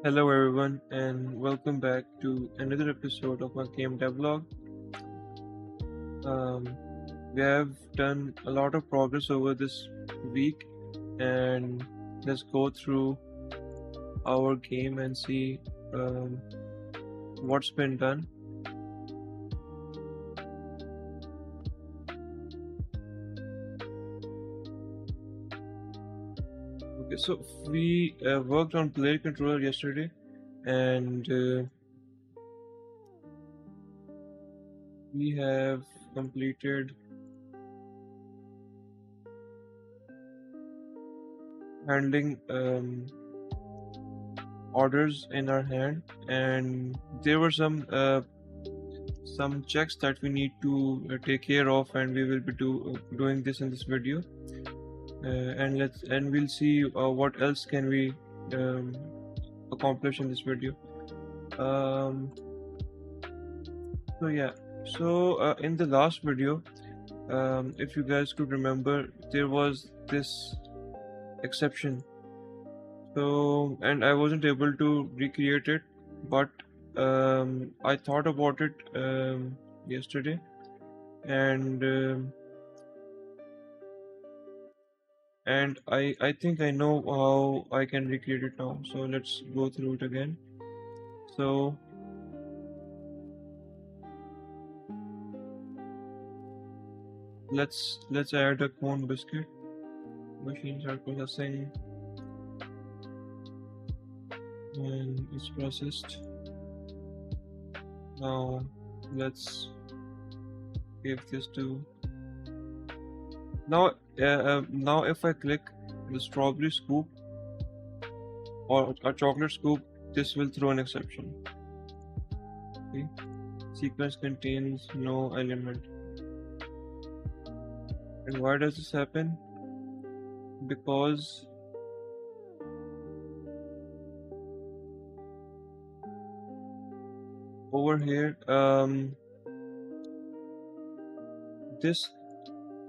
Hello everyone and welcome back to another episode of our game Devlog. Um, we have done a lot of progress over this week and let's go through our game and see um, what's been done. Okay, so we worked on player controller yesterday and we have completed handling orders in our hand, and there were some checks that we need to take care of, and we will be doing this in this video, and we'll see what else can we um, accomplish in this video. um, so yeah, in the last video, if you guys could remember, there was this exception. So, and I wasn't able to recreate it, but I thought about it yesterday, and I think I know how I can recreate it now. So let's go through it again. So let's add a cone biscuit. Machines are processing, and it's processed. Now let's give this to. Now if I click the strawberry scoop or a chocolate scoop, this will throw an exception. Okay. Sequence contains no element. And why does this happen? Because over here, this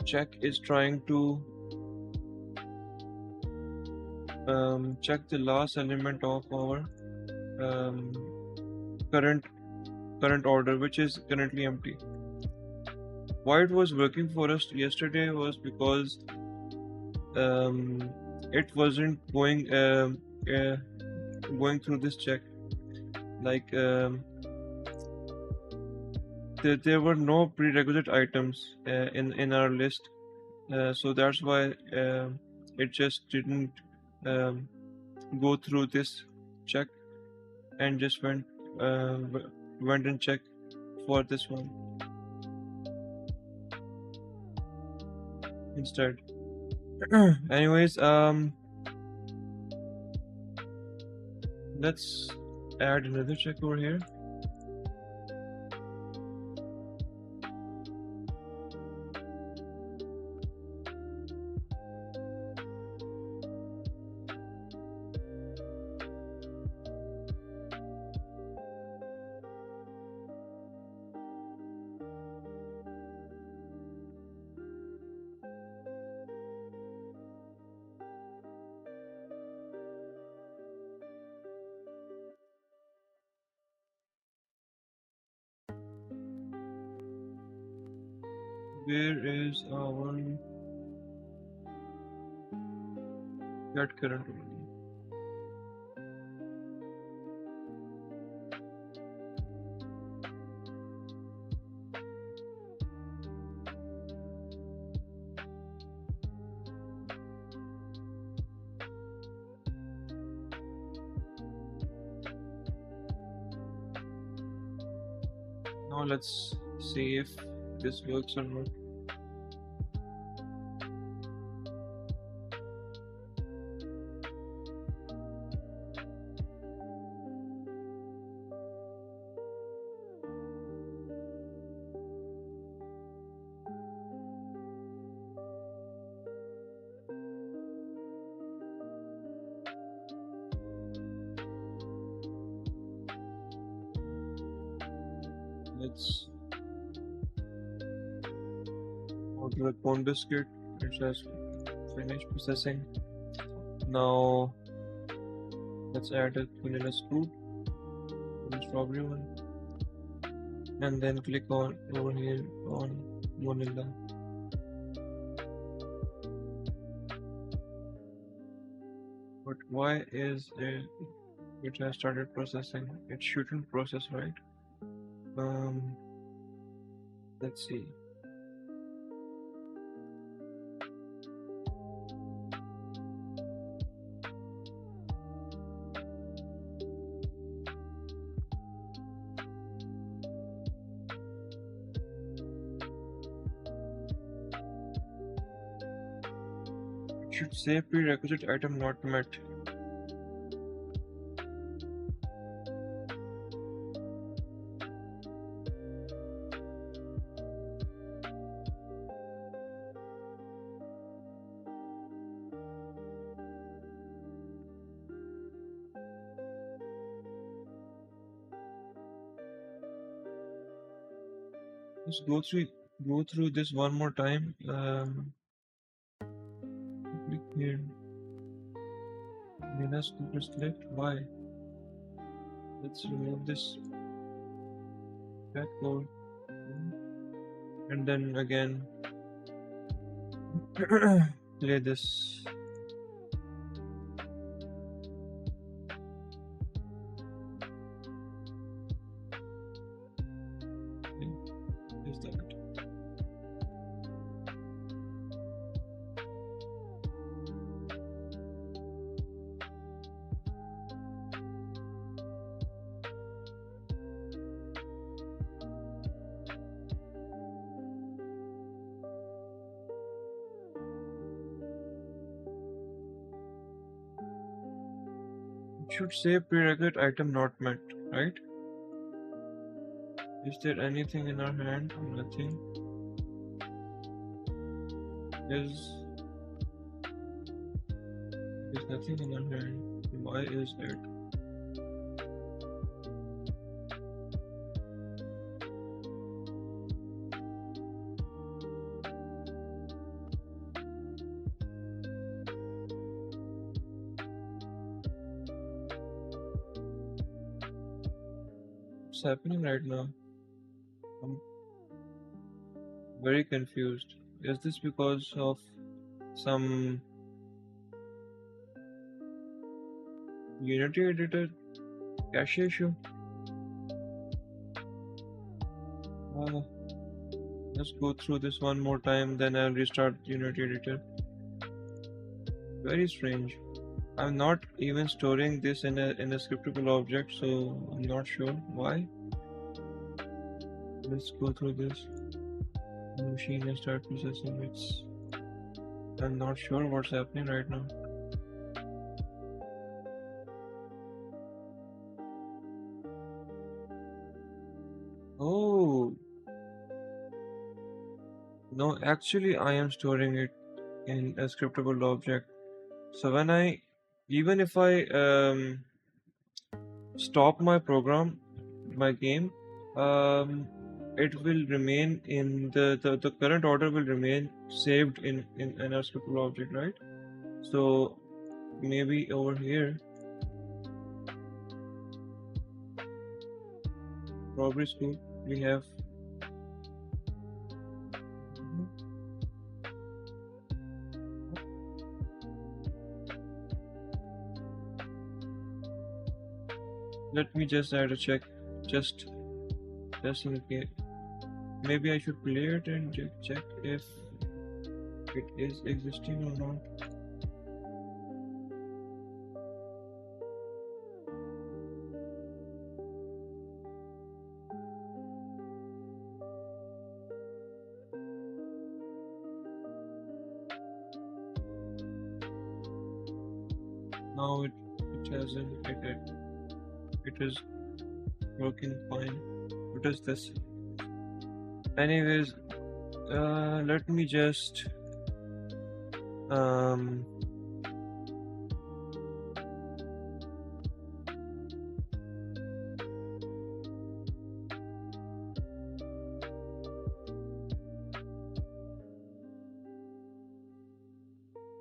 check is trying to check the last element of our um, current order, which is currently empty. Why it was working for us yesterday was because it wasn't going through this check. Like there were no prerequisite items in our list, so that's why it just didn't um, go through this check and just went and checked for this one instead. Anyways, let's add another check over here. Where is our get current only? Now let's see if this works or not. Let's order a corn biscuit. It says finish processing. Now Let's add a vanilla scoop to the strawberry one, and then click on over here on vanilla. But why is it has started processing? It shouldn't process, right? Um, let's see. It should say prerequisite item not met. Let's go through this one more time. Click here. Vanilla scoop is clicked. Why? Let's remove this back code, and then again play this. Is that? It should say prerequisite item not met, right? Is there anything in our hand? Nothing. There's nothing in our hand. Why is it? What's happening right now? I'm very confused. Is this because of some Unity editor cache issue? Let's go through this one more time, then I'll restart Unity editor. Very strange. I'm not even storing this in a scriptable object, so I'm not sure why. Let's go through this. The machine and start processing. I'm not sure what's happening right now. Oh no, actually I am storing it in a scriptable object. So when even if I stop my program, my game, it will remain in the current order will remain saved in our scriptable object, right? So maybe over here, strawberry scoop, we have. Let me just add a check, just in case. Maybe I should play it and check if it is existing or not. Now it hasn't. It is working fine. What is this? Anyways, let me just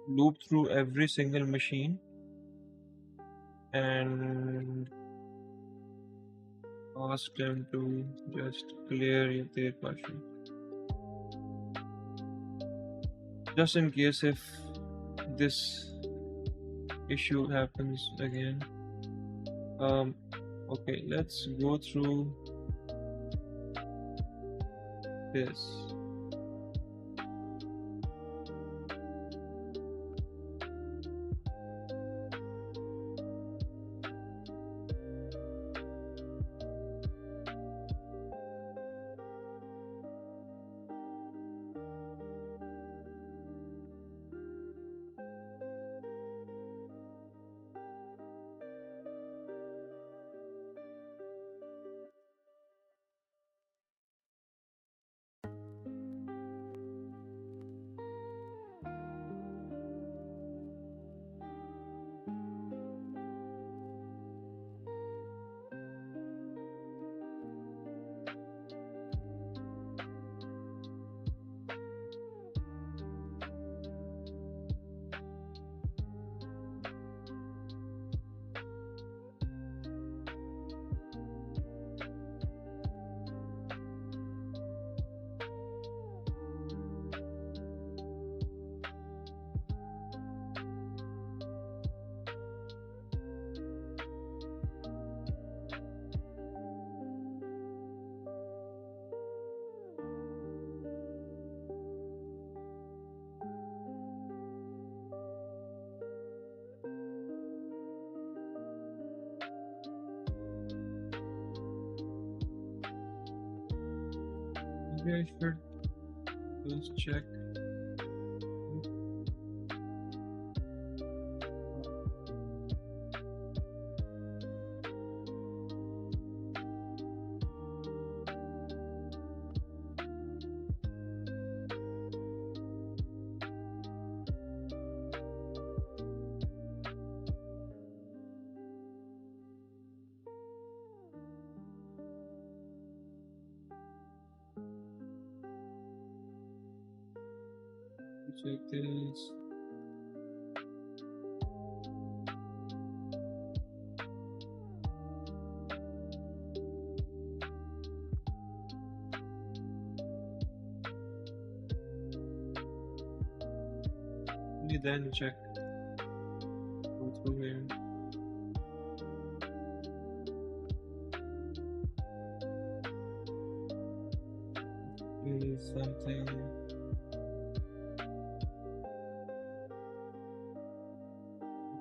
loop through every single machine and ask them to just clear their question. Just in case if this issue happens again. Okay, let's go through this. Maybe I should just check. Check this. Only then check. Go through here. Is something.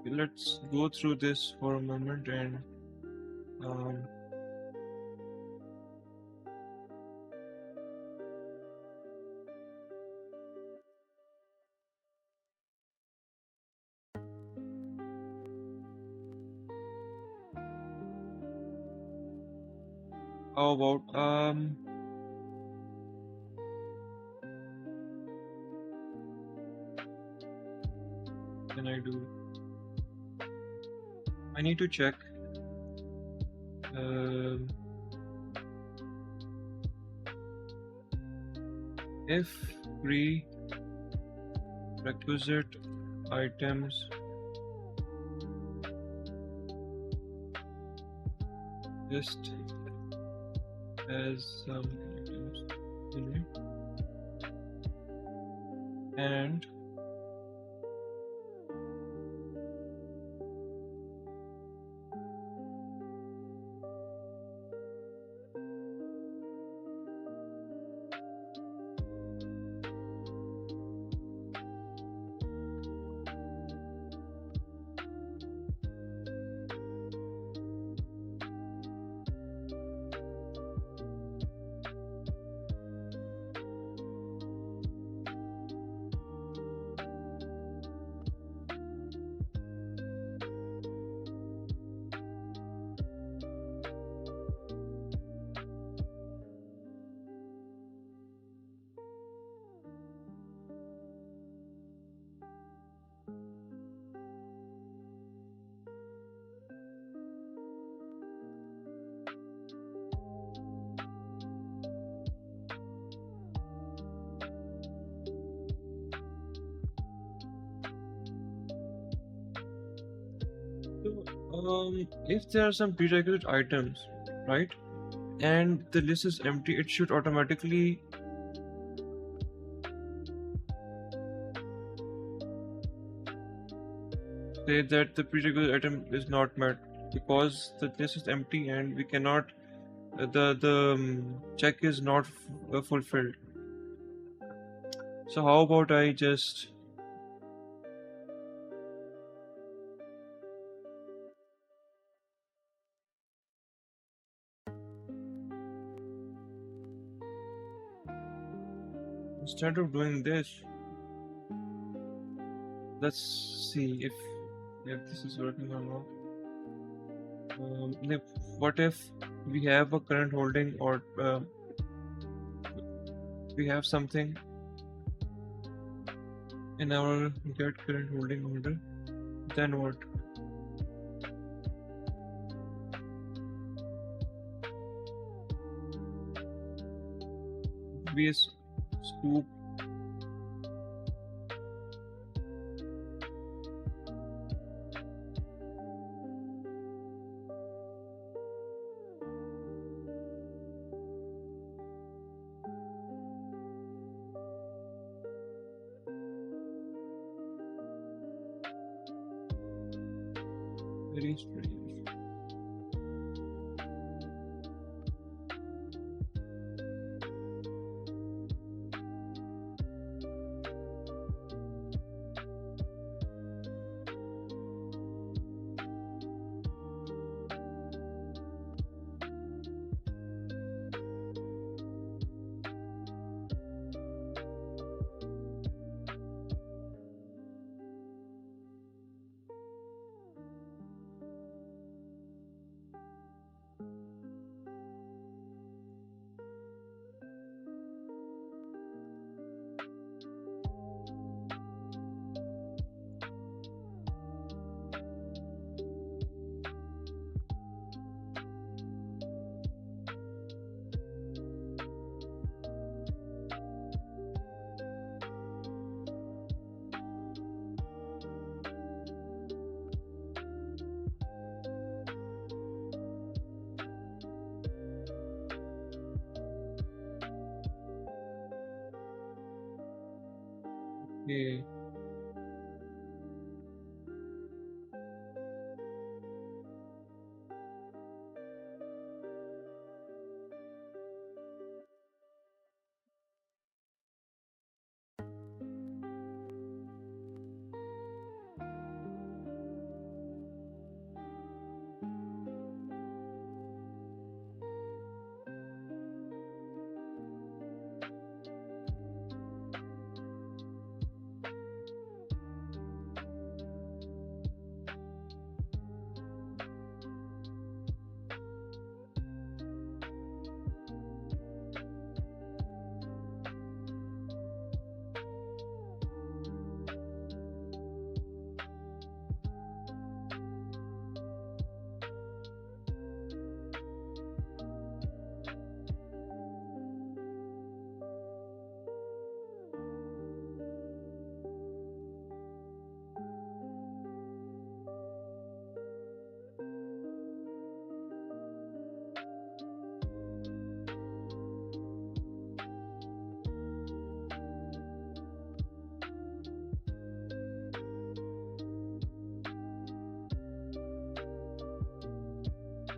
Okay, let's go through this for a moment and um, how about can I do? I need to check if prerequisite items list as some items in it, and If there are some prerequisite items, right, and the list is empty, it should automatically say that the prerequisite item is not met because the list is empty and we cannot the check is not fulfilled. So how about I just instead of doing this, let's see if this is working or not. What if we have a current holding or we have something in our get current holding order, then what? Be a scoop. Very strange. Okay.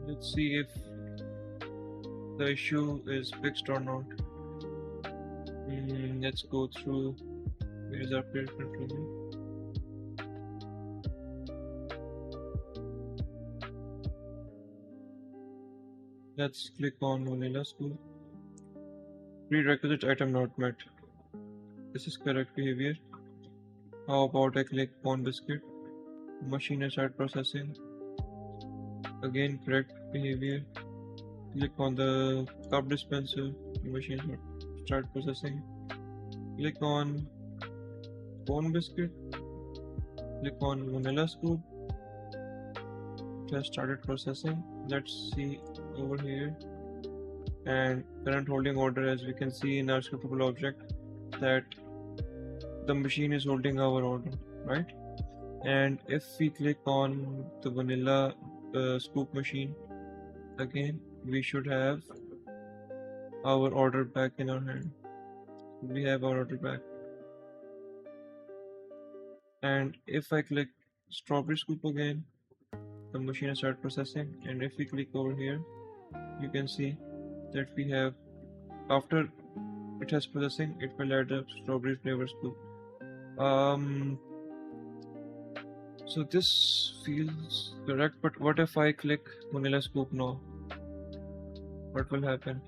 Let's see if the issue is fixed or not. Let's go through where is our player controller. Let's click on vanilla school. Prerequisite item not met. This is correct behavior. How about I click on biscuit? Machine and start processing. Again, correct behavior. Click on the cup dispenser. Machine start processing. Click on cone biscuit. Click on vanilla scoop. Just started processing. Let's see over here. And current holding order, as we can see in our scriptable object, that the machine is holding our order, right? And if we click on the vanilla scoop machine again, we should have our order back in our hand. We have our order back. And if I click strawberry scoop again, the machine will start processing. And if we click over here, you can see that we have, after it has processing, it will add a strawberry flavor scoop. So this feels correct, but what if I click vanilla scoop now? What will happen?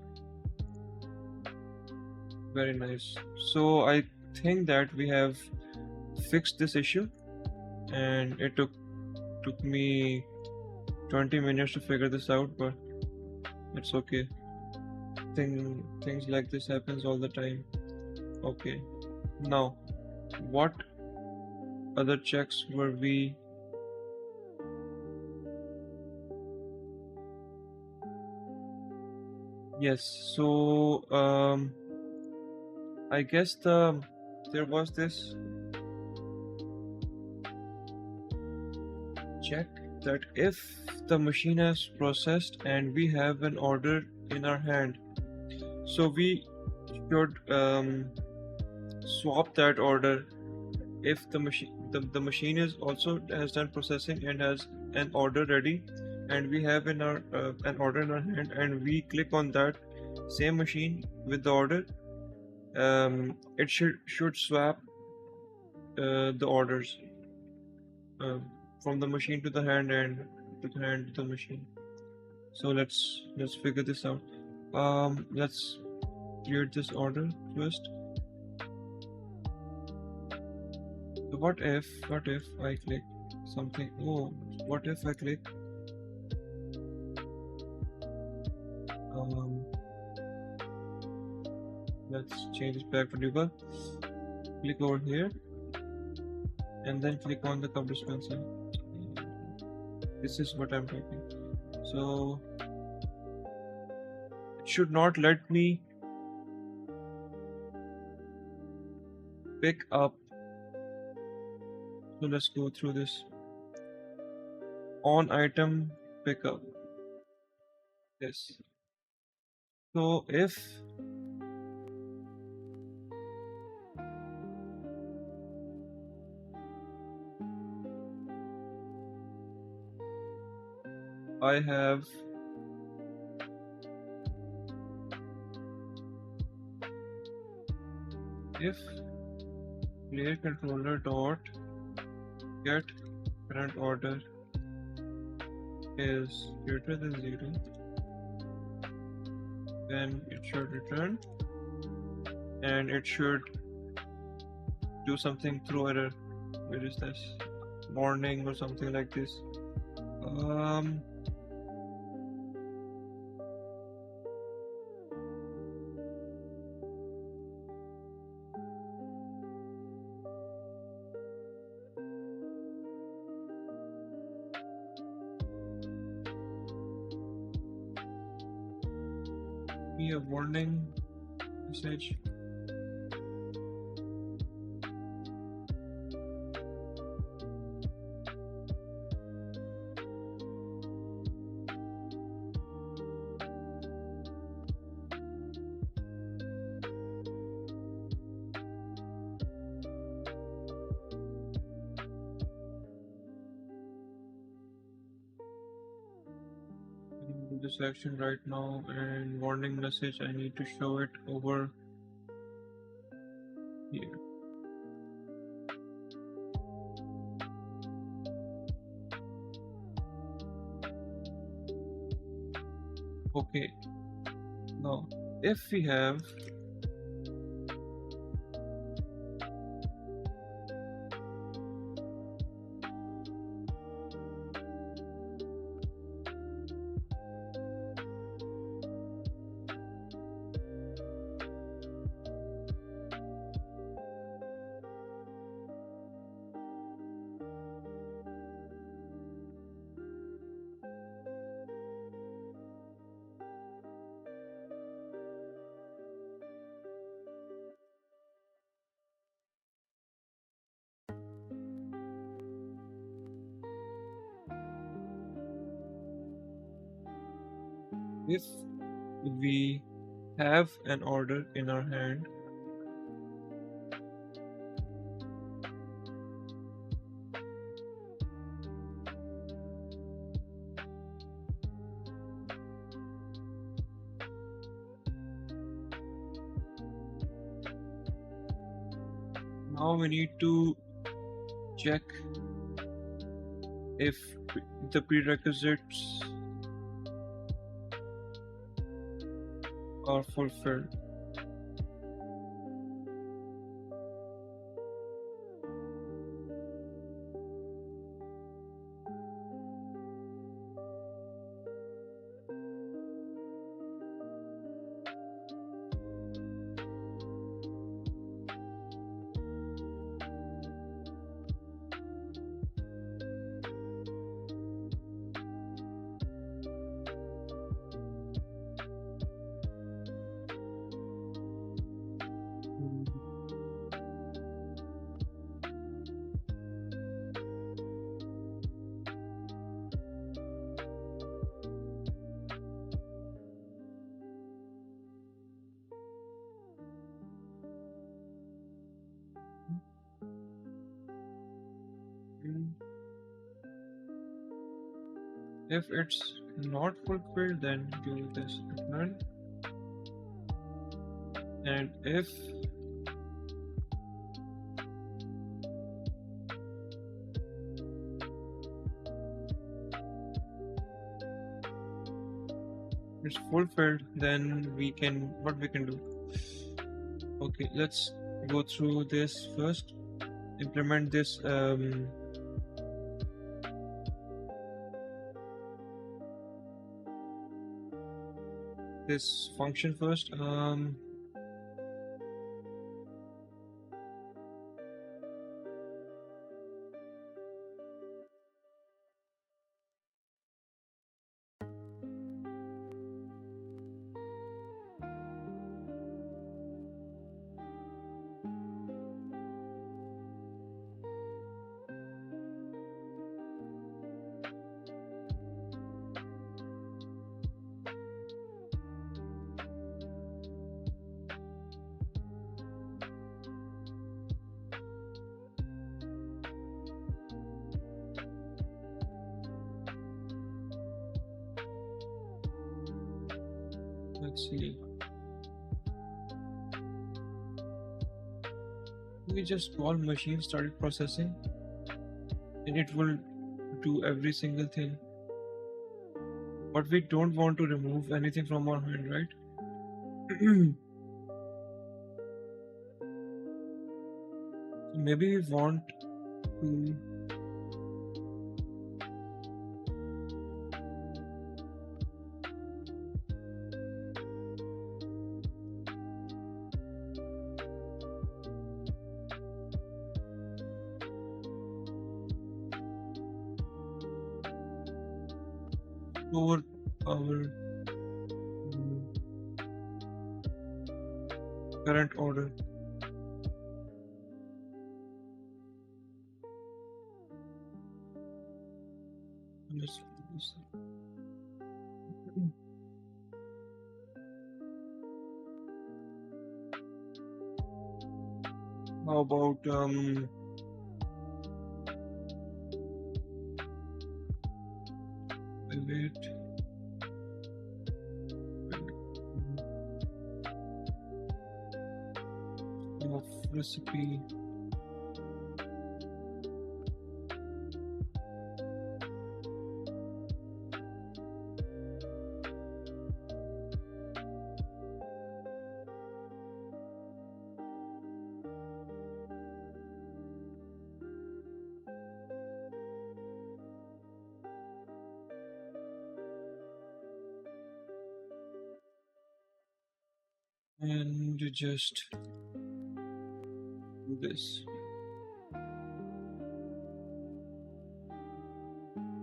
Very nice. So I think that we have fixed this issue, and it took me 20 minutes to figure this out, but it's okay. Things like this happens all the time. Okay. Now, what other checks were we? Yes. So I guess there was this check that if the machine has processed and we have an order in our hand, so we should swap that order if the machine is also has done processing and has an order ready, and we have in our an order in our hand, and we click on that same machine with the order, it should swap the orders uh, from the machine to the hand and to the hand to the machine. So let's figure this out. Let's create this order first. So what if I click something? Oh, what if I click um, let's change it back to debug. Click over here and then click on the cup dispenser. This is what I'm typing. So it should not let me pick up. So let's go through this. On item pickup. Yes. So if I have if player controller dot get current order is greater than 0, then it should return, and it should do something through error. Where is this? Warning or something like this. Be a warning message. Do this action right now, and warning message, I need to show it over here. Okay, now if we have if we have an order in our hand, now we need to check if the prerequisites are fulfilled. If it's not fulfilled, then do this return. And if it's fulfilled, then what we can do. Okay, let's go through this first. Implement this function first. Let's see. We just call machine started processing, and it will do every single thing. But we don't want to remove anything from our hand, right? So maybe we want to store our current order. Let's do this. How about wait, of recipe. And just do this.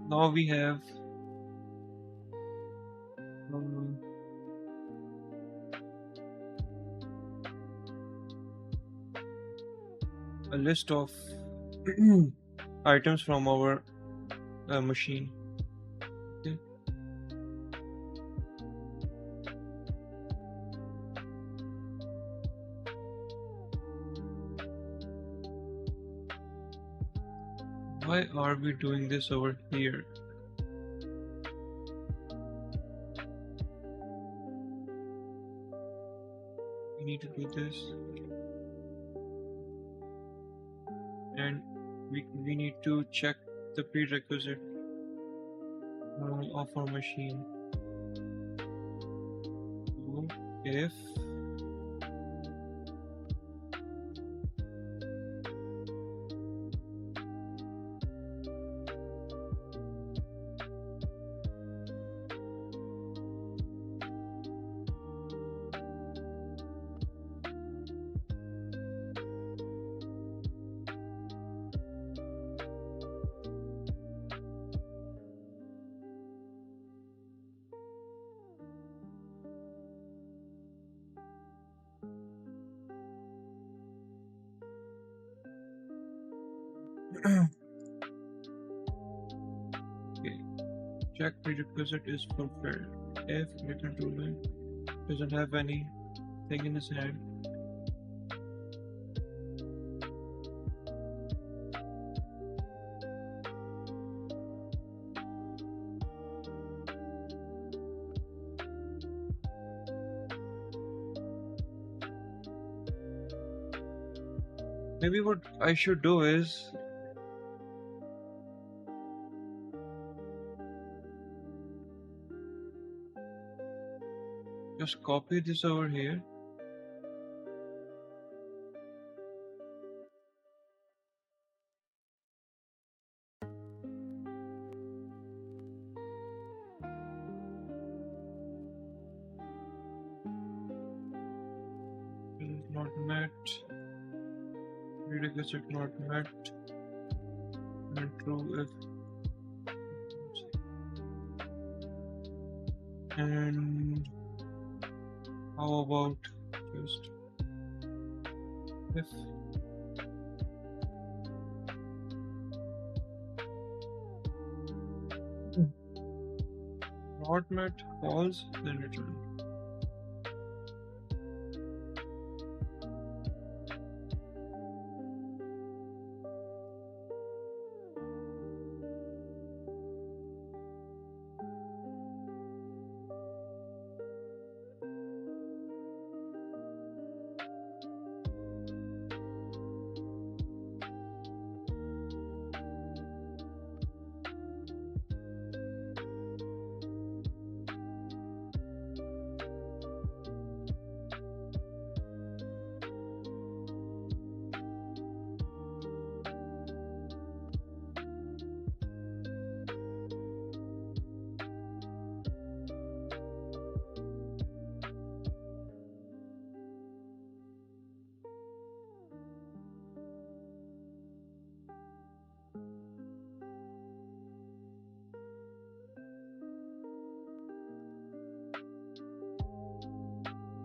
Now we have a list of items from our machine. Okay. why are we doing this over here? We need to do this, and we need to check the prerequisite of our machine. So if okay, check prerequisite is fulfilled. If the controller doesn't have anything in his hand, maybe what I should do is just copy this over here. It is not met. Prerequisite not met. And true if. And how about just if not met false, then return.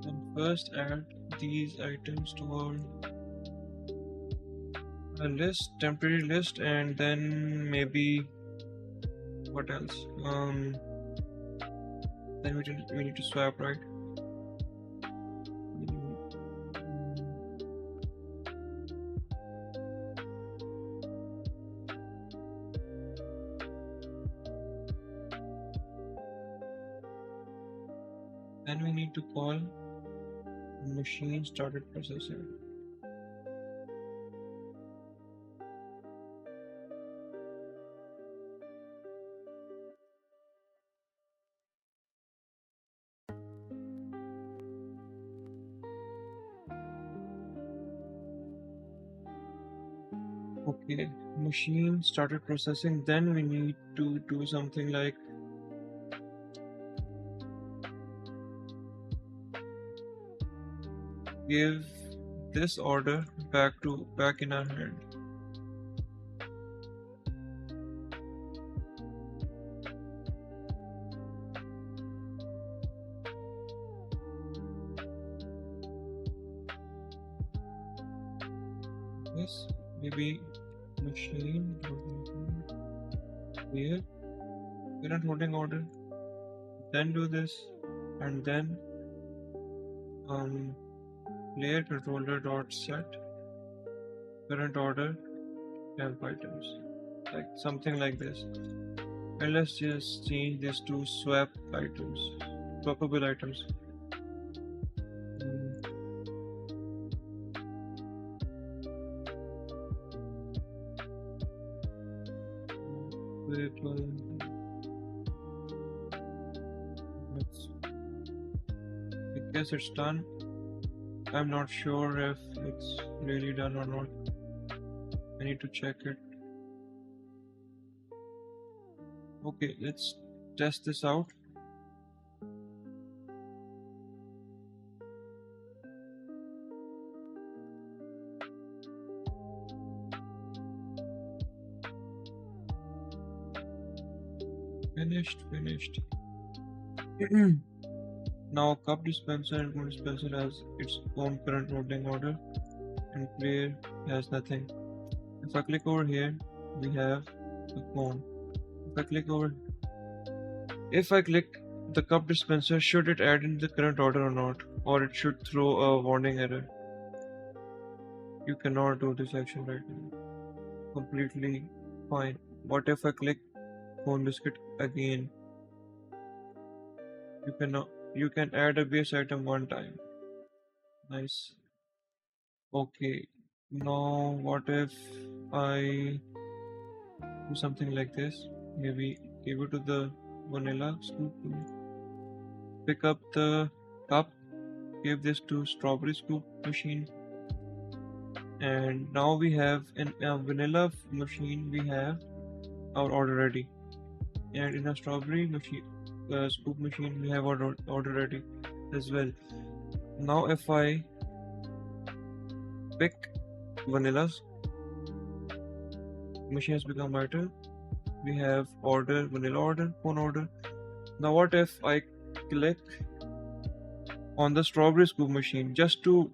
Then first add these items to our list, temporary list, and then maybe what else? Then we need to swap, right? Then we need to call machine started processing. Okay, machine started processing. Then we need to do something like give this order back in our hand. Yes, maybe machine here. Current holding order. Then do this, and then player controller dot set current order temp items. like something like this. And let's just change this to swap items, swappable items. Hmm, swappable. Let's, I guess it's done. I'm not sure if it's really done or not. I need to check it. Okay, let's test this out. Finished. Now cup dispenser and food dispenser has its own current loading order and player has nothing. If I click over here, we have the phone. If I click the cup dispenser, should it add in the current order or not? Or it should throw a warning error. You cannot do this action right now. Completely fine. What if I click phone biscuit again? You can add a base item one time. Nice. Okay. Now what if I do something like this? Maybe give it to the vanilla scoop. Pick up the cup, give this to strawberry scoop machine, and now we have in a vanilla machine we have our order ready, and in a strawberry machine scoop machine we have our order ready as well. Now if I pick vanilla's machine has become lighter. We have order, vanilla order, phone order. Now what if I click on the strawberry scoop machine just to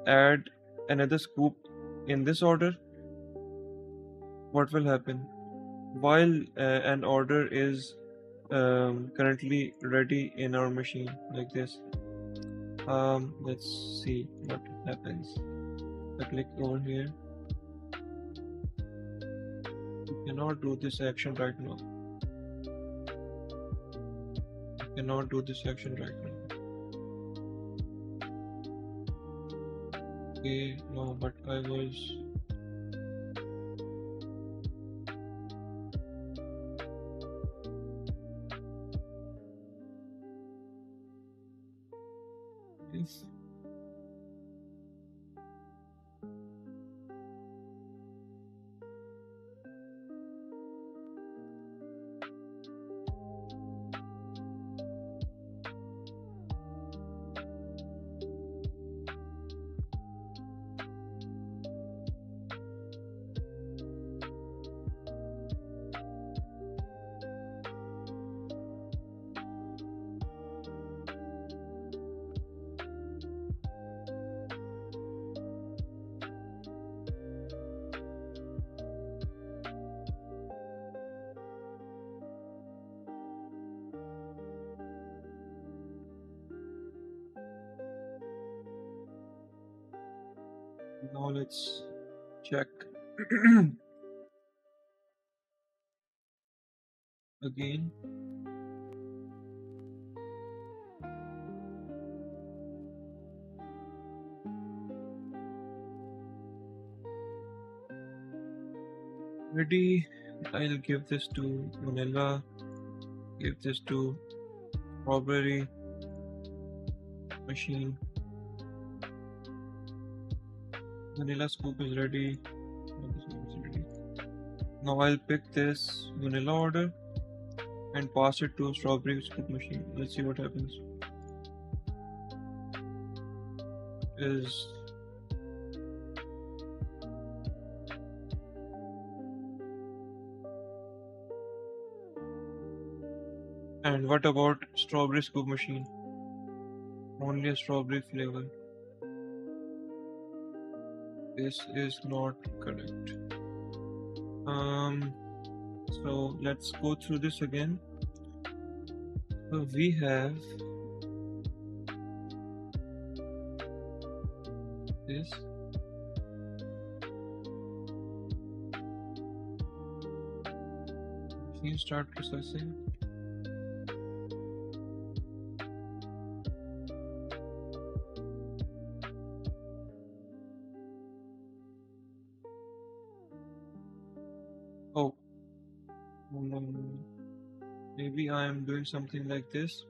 add another scoop in this order? What will happen? While an order is currently ready in our machine like this. Let's see what happens. I click over here. You cannot do this action right now. Okay, no, but I was. Yes. Now let's check again. Ready. I'll give this to vanilla. Give this to strawberry machine. Vanilla scoop is ready. Now I'll pick this vanilla order and pass it to strawberry scoop machine. Let's see what happens. Is and what about strawberry scoop machine? Only a strawberry flavor. This is not correct. So let's go through this again. So we have this. machine start processing. Oh, maybe I am doing something like this.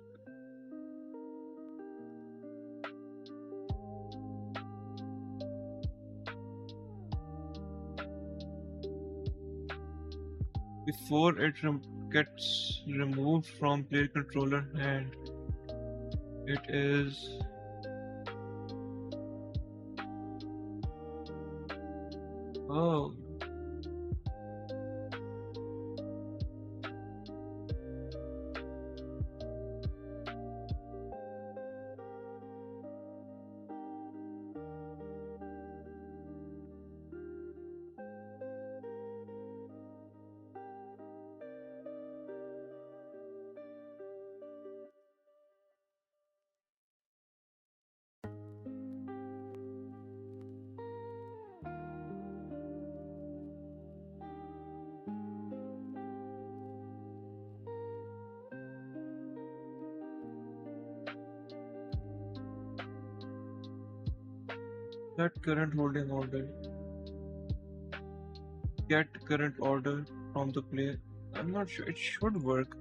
Before it gets removed from player controller and it is oh set current holding order, get current order from the player. I'm not sure, it should work.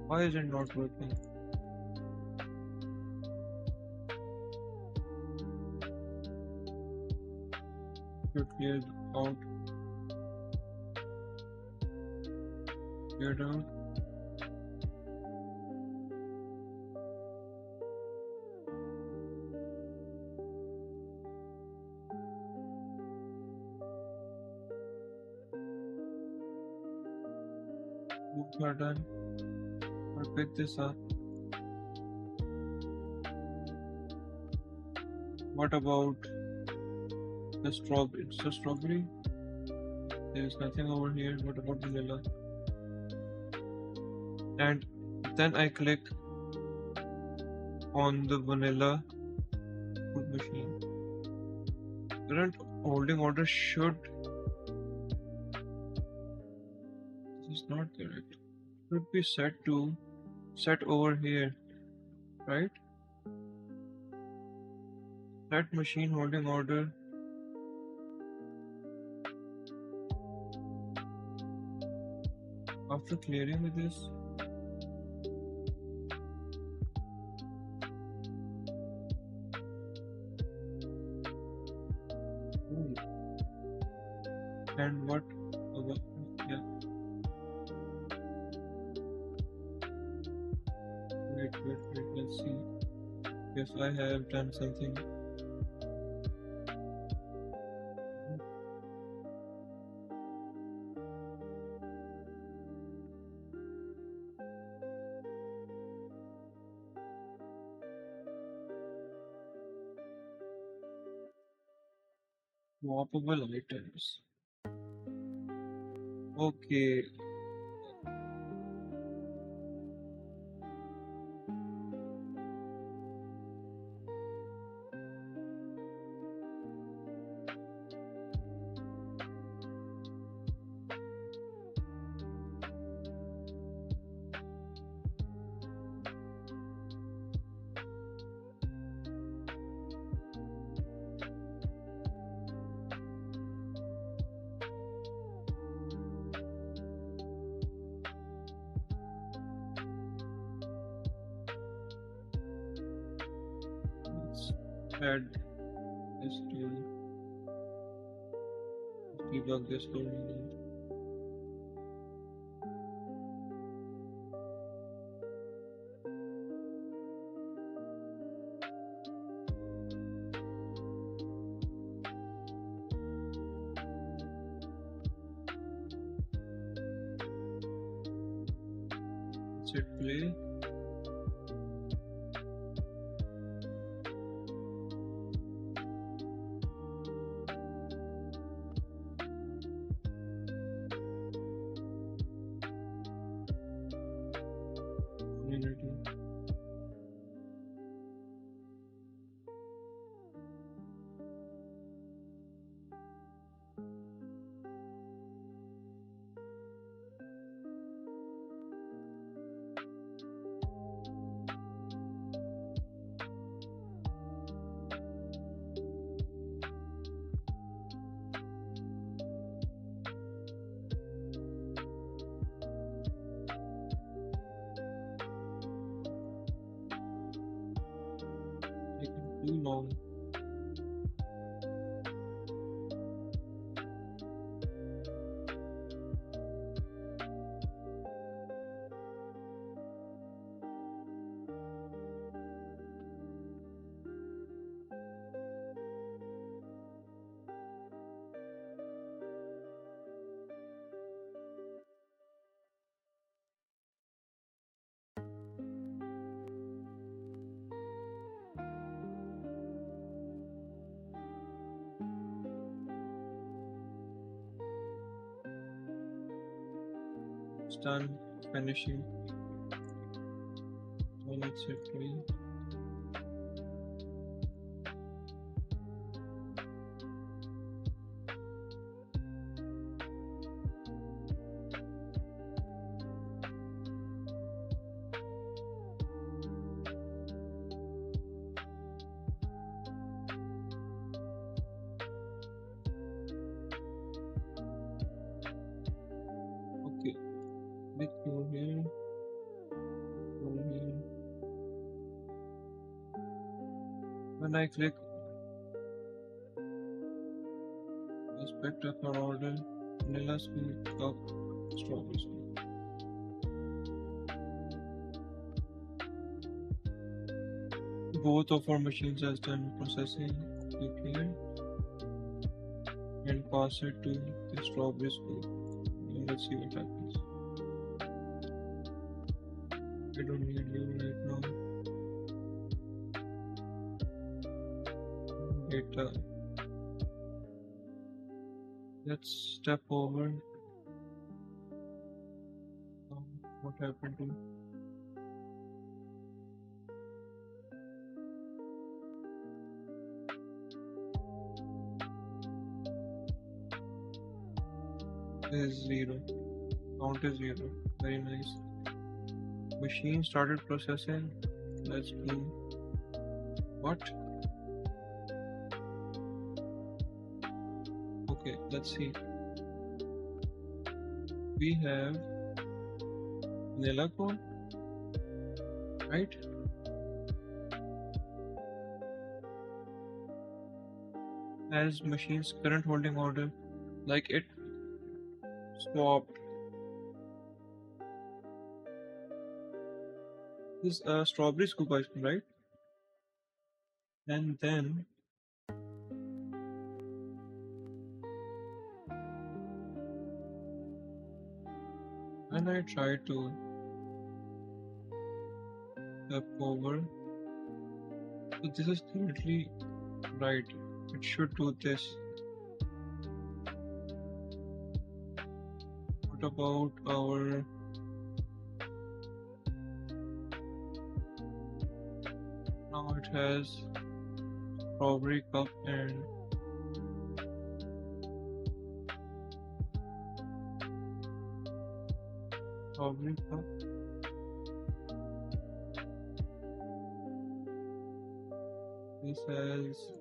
Why is it not working? Should clear out, cleared out. Loops are done. I'll pick this up. What about the strawberry? It's a strawberry. There's nothing over here. What about vanilla? And then I click on the vanilla food machine. Current holding order should. This is not correct. Should be set over here, right? Set machine holding order. After clearing with this, and what? Yeah. Wait. Let's see if I have done something. Swappable items. Okay. Let's add this to debug this code. Let's hit play. Community. too long. It's done. Finishing. So let's hit play. Okay, click over here, over here. When I click aspect of our order, vanilla scoop, cup, strawberry scoop. Both of our machines has done processing. Click here and pass it to the strawberry scoop. And let's see what happens. I don't need you right now. Data. Let's step over. What happened to is 0. Count is 0. Very nice. Machine started processing. Let's do what? Okay, let's see. We have vanilla cone, right? As machine's current holding order, like it swapped. This is a strawberry scoop ice cream, right? And then when I try to step over, so this is currently right. It should do this. What about our now it has strawberry cup and strawberry cup. This has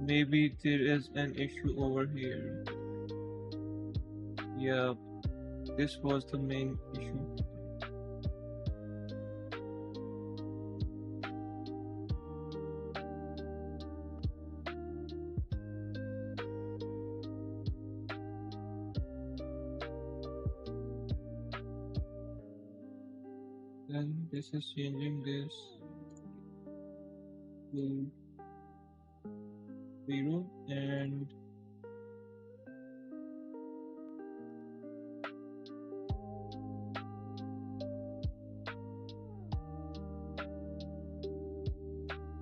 maybe there is an issue over here. Yeah, this was the main issue. Then this is changing this to 0 and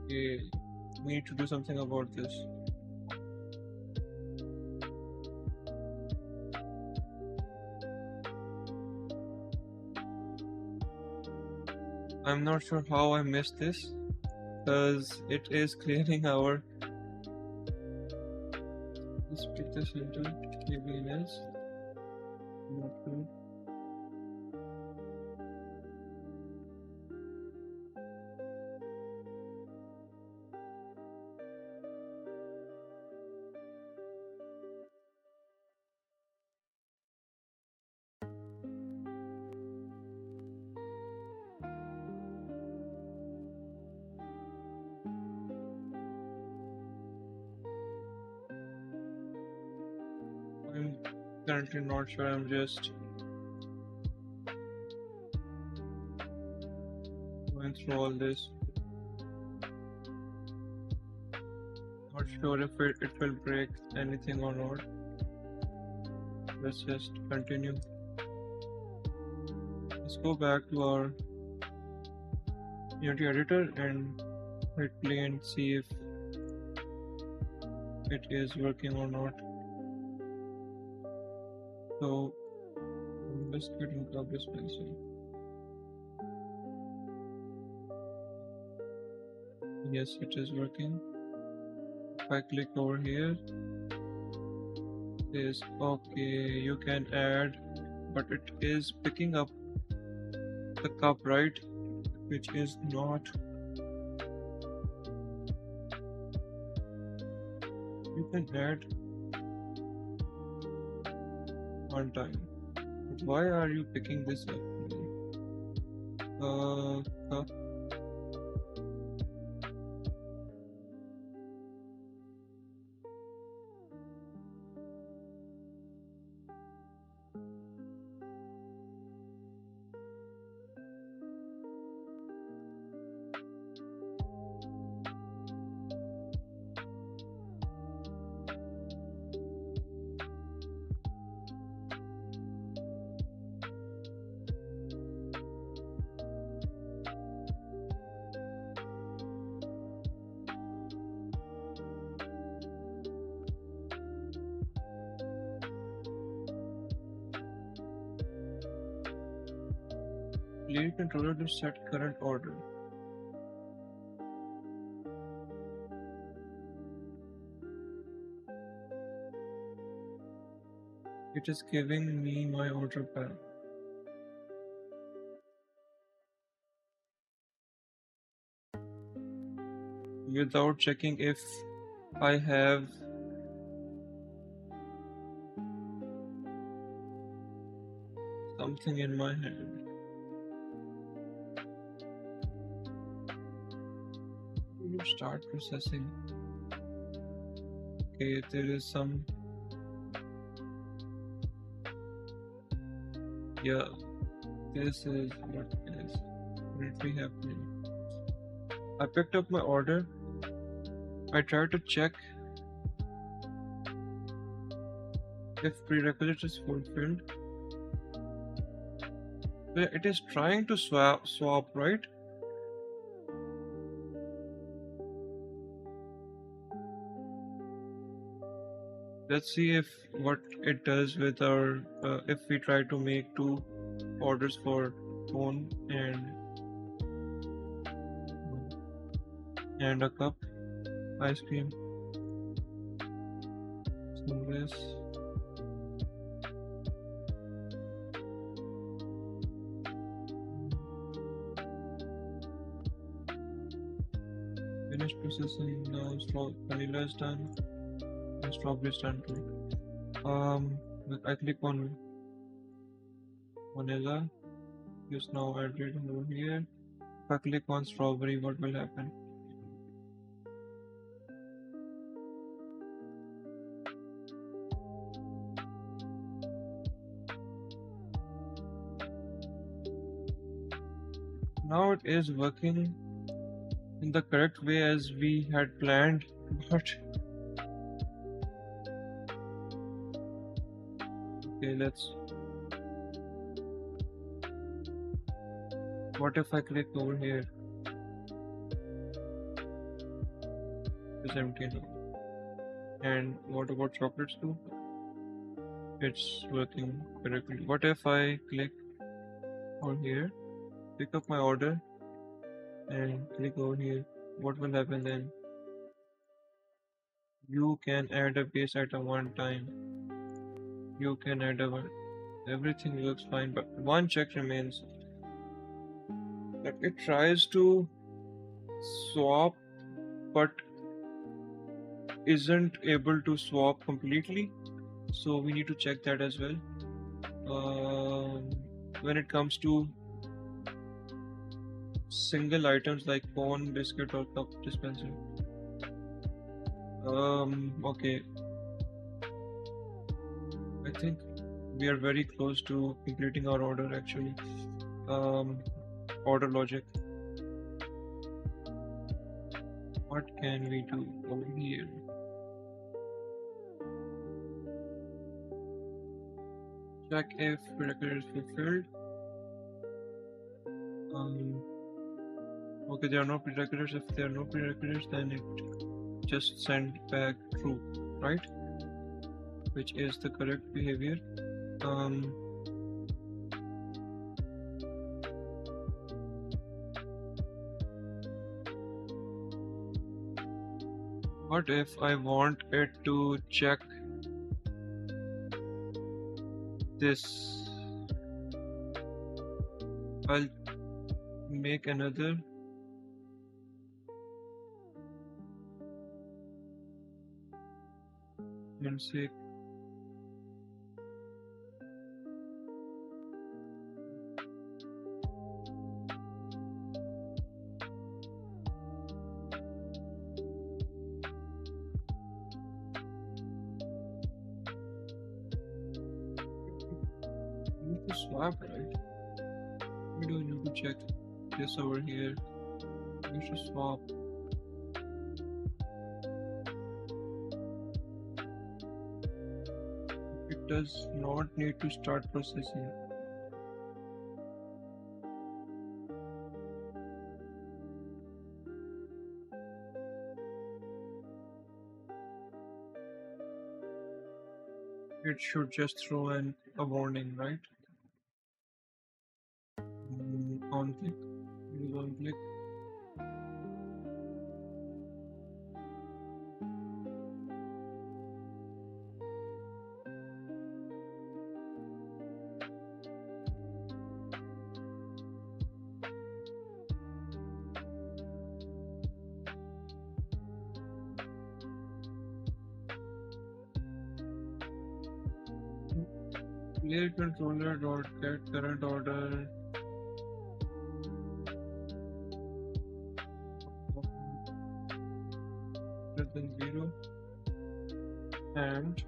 okay, we need to do something about this. I'm not sure how I missed this because it is clearing our let's pick the center, maybe else. Not good. currently not sure. I'm just going through all this. Not sure if it will break anything or not. Let's just continue. Let's go back to our Unity editor and hit play and see if it is working or not. So let's get into this pencil. Yes, it is working. If I click over here, it is okay, you can add, but it is picking up the cup, right? Which is not. You can add one time. But why are you picking this up? Cup. Player controller to set current order. It is giving me my order back. Without checking if I have something in my hand. You start processing. Okay, there is some. Yeah, this is what is currently happening. I picked up my order. I tried to check if prerequisite is fulfilled. It is trying to swap, right? Let's see if what it does with our if we try to make 2 orders for phone and a cup ice cream. So this. Finish processing. Now vanilla is done. And strawberry is done too. I click on vanilla. Just now added over here. If I click on strawberry, what will happen? Now it is working in the correct way as we had planned, but okay, let's. What if I click over here? It's empty now. And what about chocolates too? It's working correctly. What if I click over here, pick up my order, and click over here? What will happen then? You can add a base item one time. You can add a one. Everything looks fine, but one check remains. That it tries to swap, but isn't able to swap completely. So we need to check that as well. When it comes to single items like phone, biscuit, or cup dispenser. Okay. I think we are very close to completing our order actually. Um, Order logic. What can we do over here? Check if record is fulfilled. Um, okay, there are no prerequisites. If there are no prerequisites, then it just send back true, right? Which is the correct behavior. Um, what if I want it to check this? I'll make another and say I need to swap, right? We do need to check this over here. We should swap. It does not need to start processing. It should just throw a warning, right? On click. Use on click. Player controller dot get current order greater than 0 and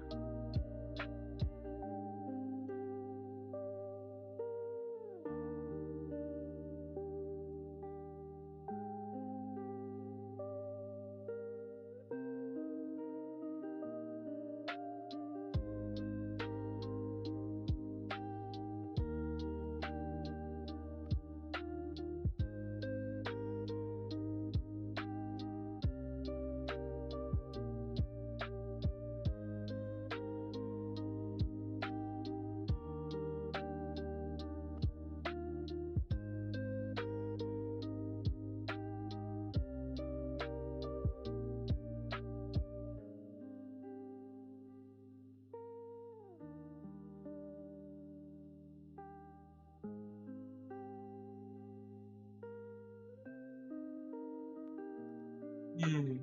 hmm,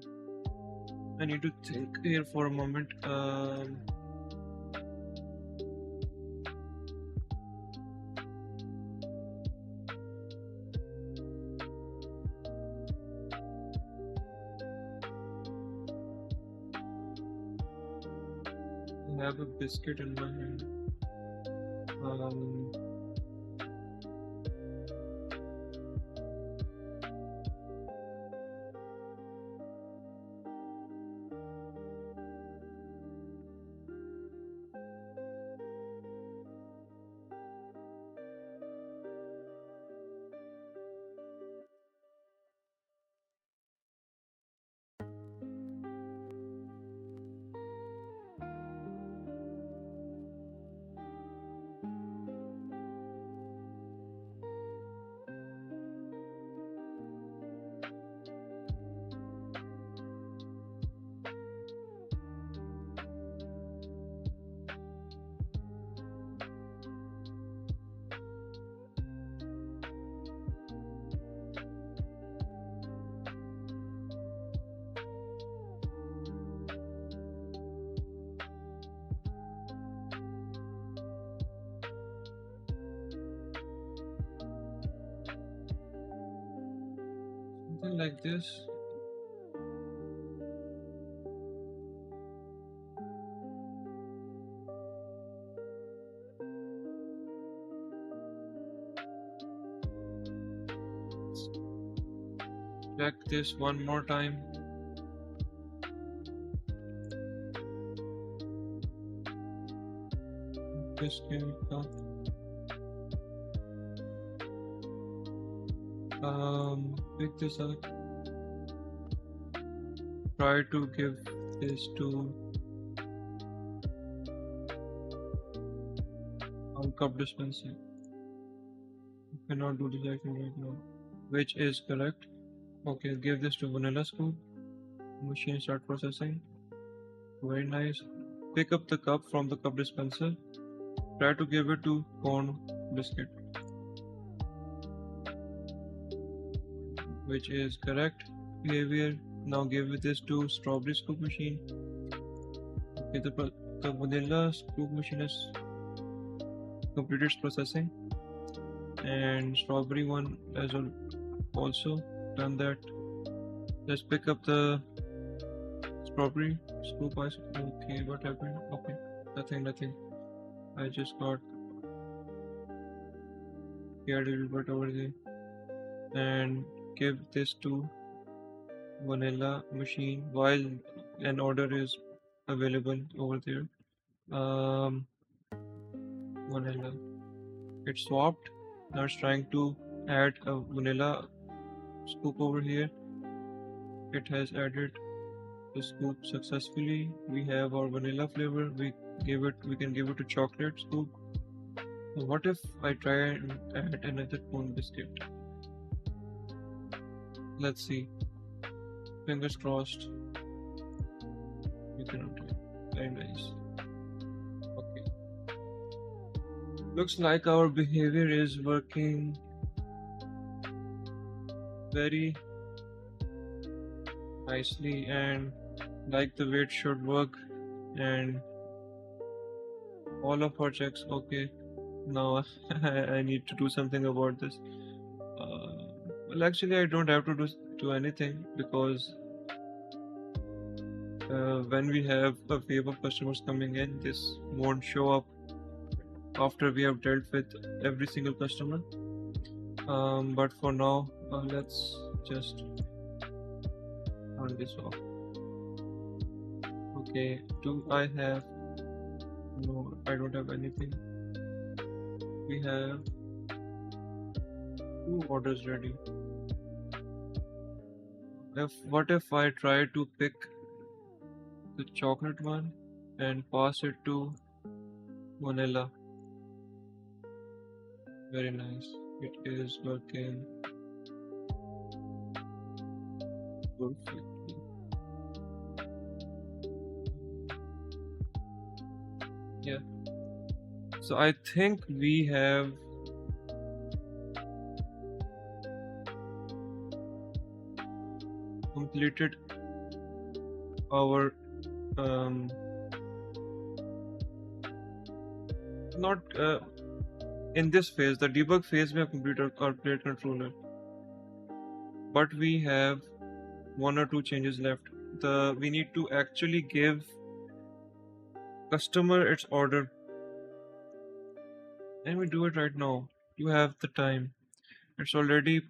I need to think here for a moment. I have a biscuit in my hand. Um, Something like this. Check this one more time. This can come. Pick this up. Try to give this to our cup dispenser. You cannot do this action right now. Which is correct. Okay, give this to vanilla scoop. Machine start processing. Very nice. Pick up the cup from the cup dispenser. Try to give it to corn biscuit. Which is correct behavior. Now give this to strawberry scoop machine. Okay, the vanilla scoop machine has completed its processing, and strawberry one has also done that. Let's pick up the strawberry scoop ice. Okay, what happened? Okay, nothing. I just got scared a little bit over there. And give this to vanilla machine while an order is available over there. Vanilla. It's swapped. Now it's trying to add a vanilla scoop over here. It has added the scoop successfully. We have our vanilla flavor. We can give it a chocolate scoop. So what if I try and add another cone biscuit? Let's see. Fingers crossed. You cannot do it. Very nice. Okay. Looks like our behavior is working very nicely and like the way it should work, and all of our checks. Okay, now I need to do something about this. Well, actually I don't have to do anything, because when we have a wave of customers coming in, this won't show up after we have dealt with every single customer. But for now, let's just turn this off. Okay, no, I don't have anything. We have 2 orders ready. What if I try to pick the chocolate one and pass it to vanilla? Very nice. It is working perfectly. Yeah. So I think we have completed our not in this phase, the debug phase we have completed our plate controller, but we have 1 or 2 changes left. We need to actually give customer its order, and we do it right now. You have the time. It's already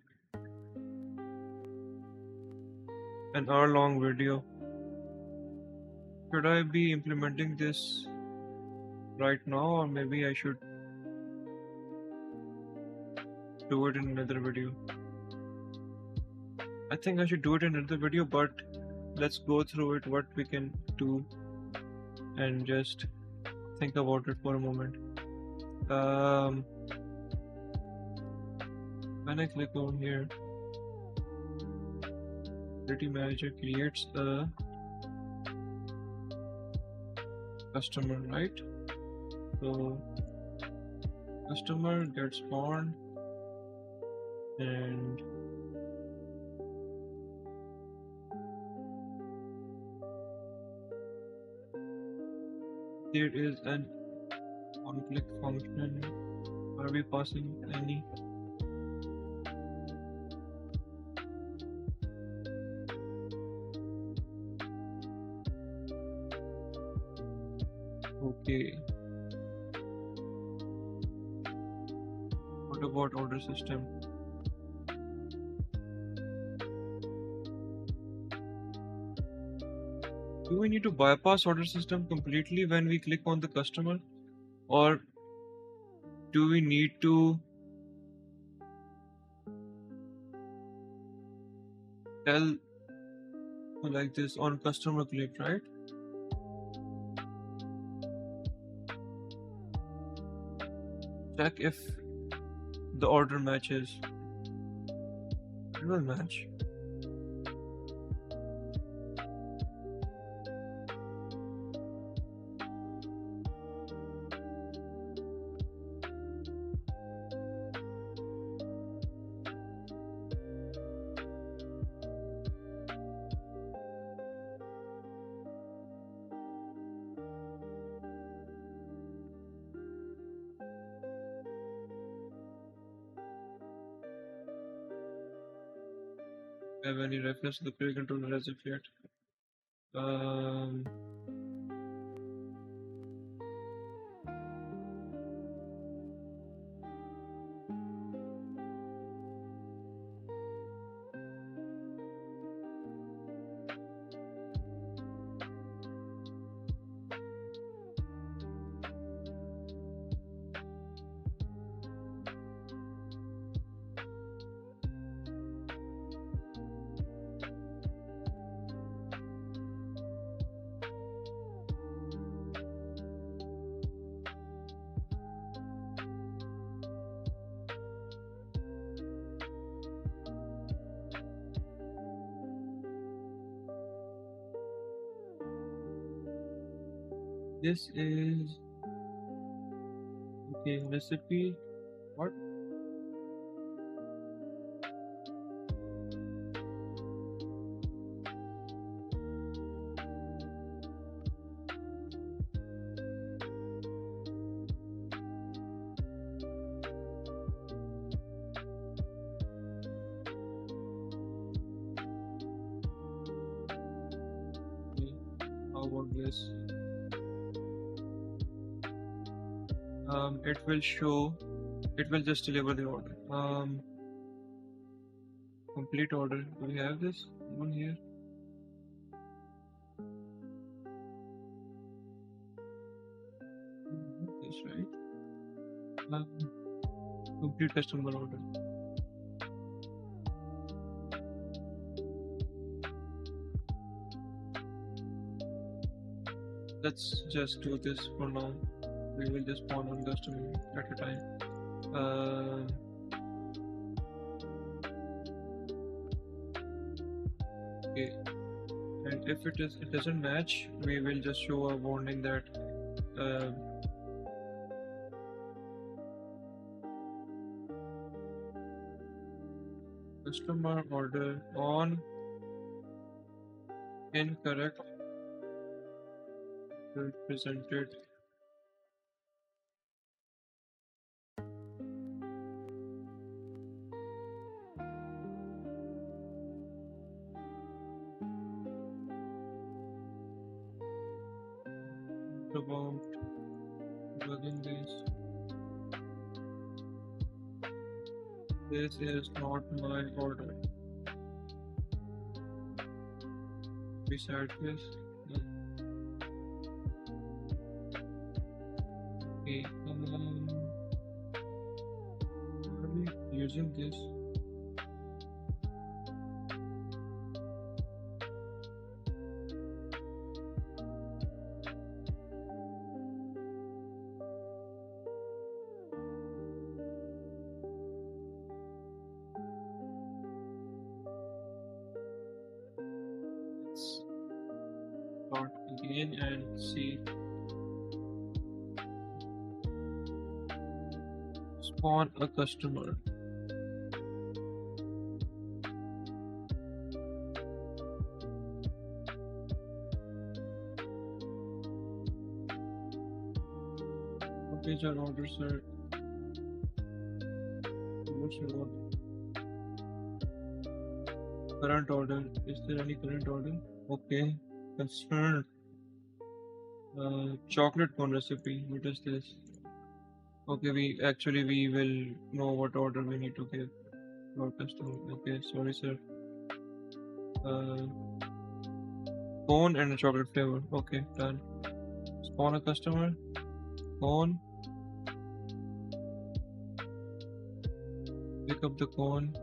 an hour-long video. Should I be implementing this right now, or maybe I should do it in another video? I think I should do it in another video, but let's go through it, what we can do, and just think about it for a moment. When I click on here, Activity Manager creates a customer, right? So customer gets spawned, and there is an on-click function. Are we passing any? Okay. What about order system? Do we need to bypass order system completely when we click on the customer, or do we need to tell like this on customer click, right? Check if the order matches. It will match. Have any reference to the player controller as of yet? Um, this is okay. Recipe. What? Okay, how about this? It will show. It will just deliver the order. Complete order. Do we have this one here? This right? Um, complete customer order. Let's just do this for now. We will just spawn one customer at a time. Okay, and if it doesn't match, we will just show a warning that uh, customer order on incorrect presented. About bugging this. This is not my order. Beside this, no. Okay, are we using this? Let's start again and see. Spawn a customer. What is our order, sir? What's your order? Current order. Is there any current order? Okay. Concerned. Chocolate cone recipe. What is this? Okay, we will know what order we need to give to our customer. Okay, sorry, sir. Uh, cone and a chocolate flavor. Okay, done. Spawn a customer. Cone. Pick up the cone.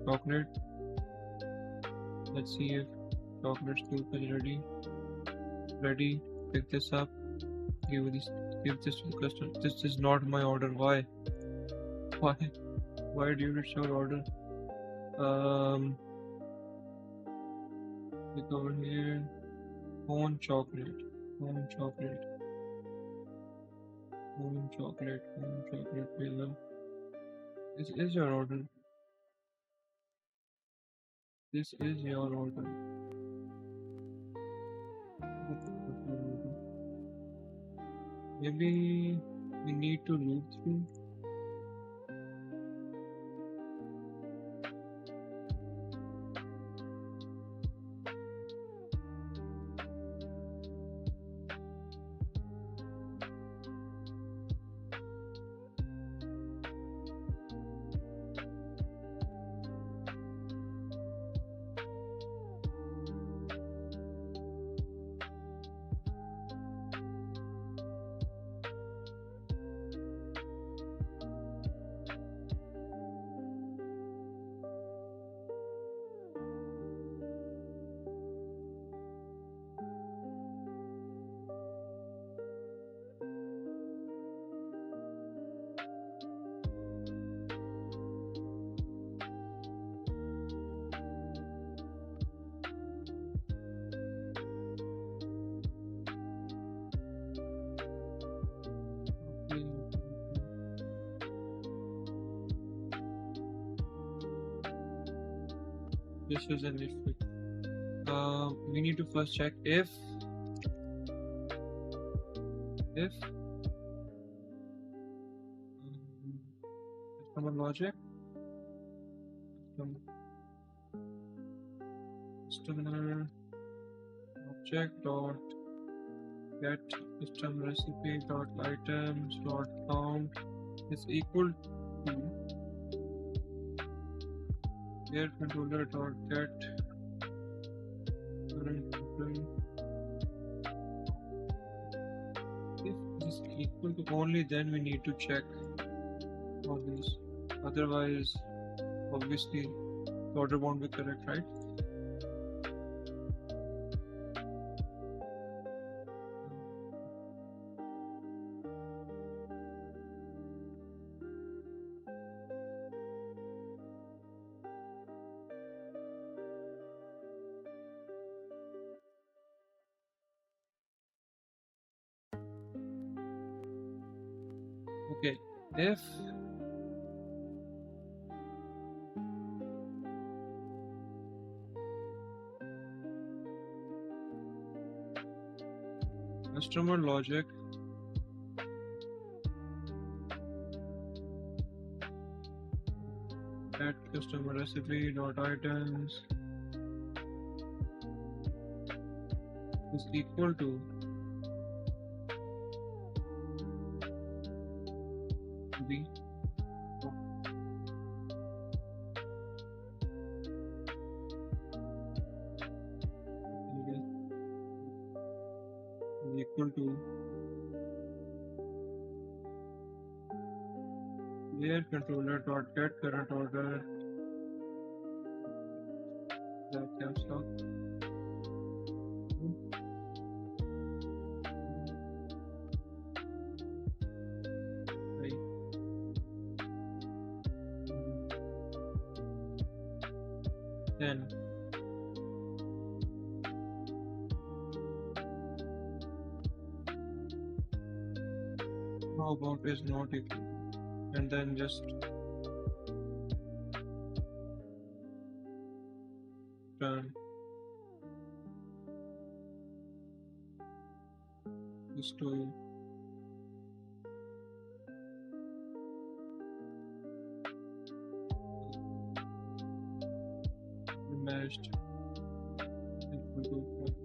Chocolate. Let's see if chocolate scoop is ready. Ready. Pick this up. Give this. Give this to the customer. This is not my order. Why? Why? Why do you show order? Click over here. Cone chocolate. Cone chocolate. Cone chocolate. Cone chocolate flavor. This is your order. This is your order. Maybe we need to loop through. This is an issue. We need to first check if customer logic customer object dot get system recipe dot items dot count is equal to air controller dot get current item. If this is equal to, only then we need to check all these. Otherwise, obviously, the order won't be correct, right? Okay, if customer logic at customer recipe dot items is equal to b is equal to layer controller dot get current order that caps lock right. Then how about is not equal, and then just turn this to matched equal to false.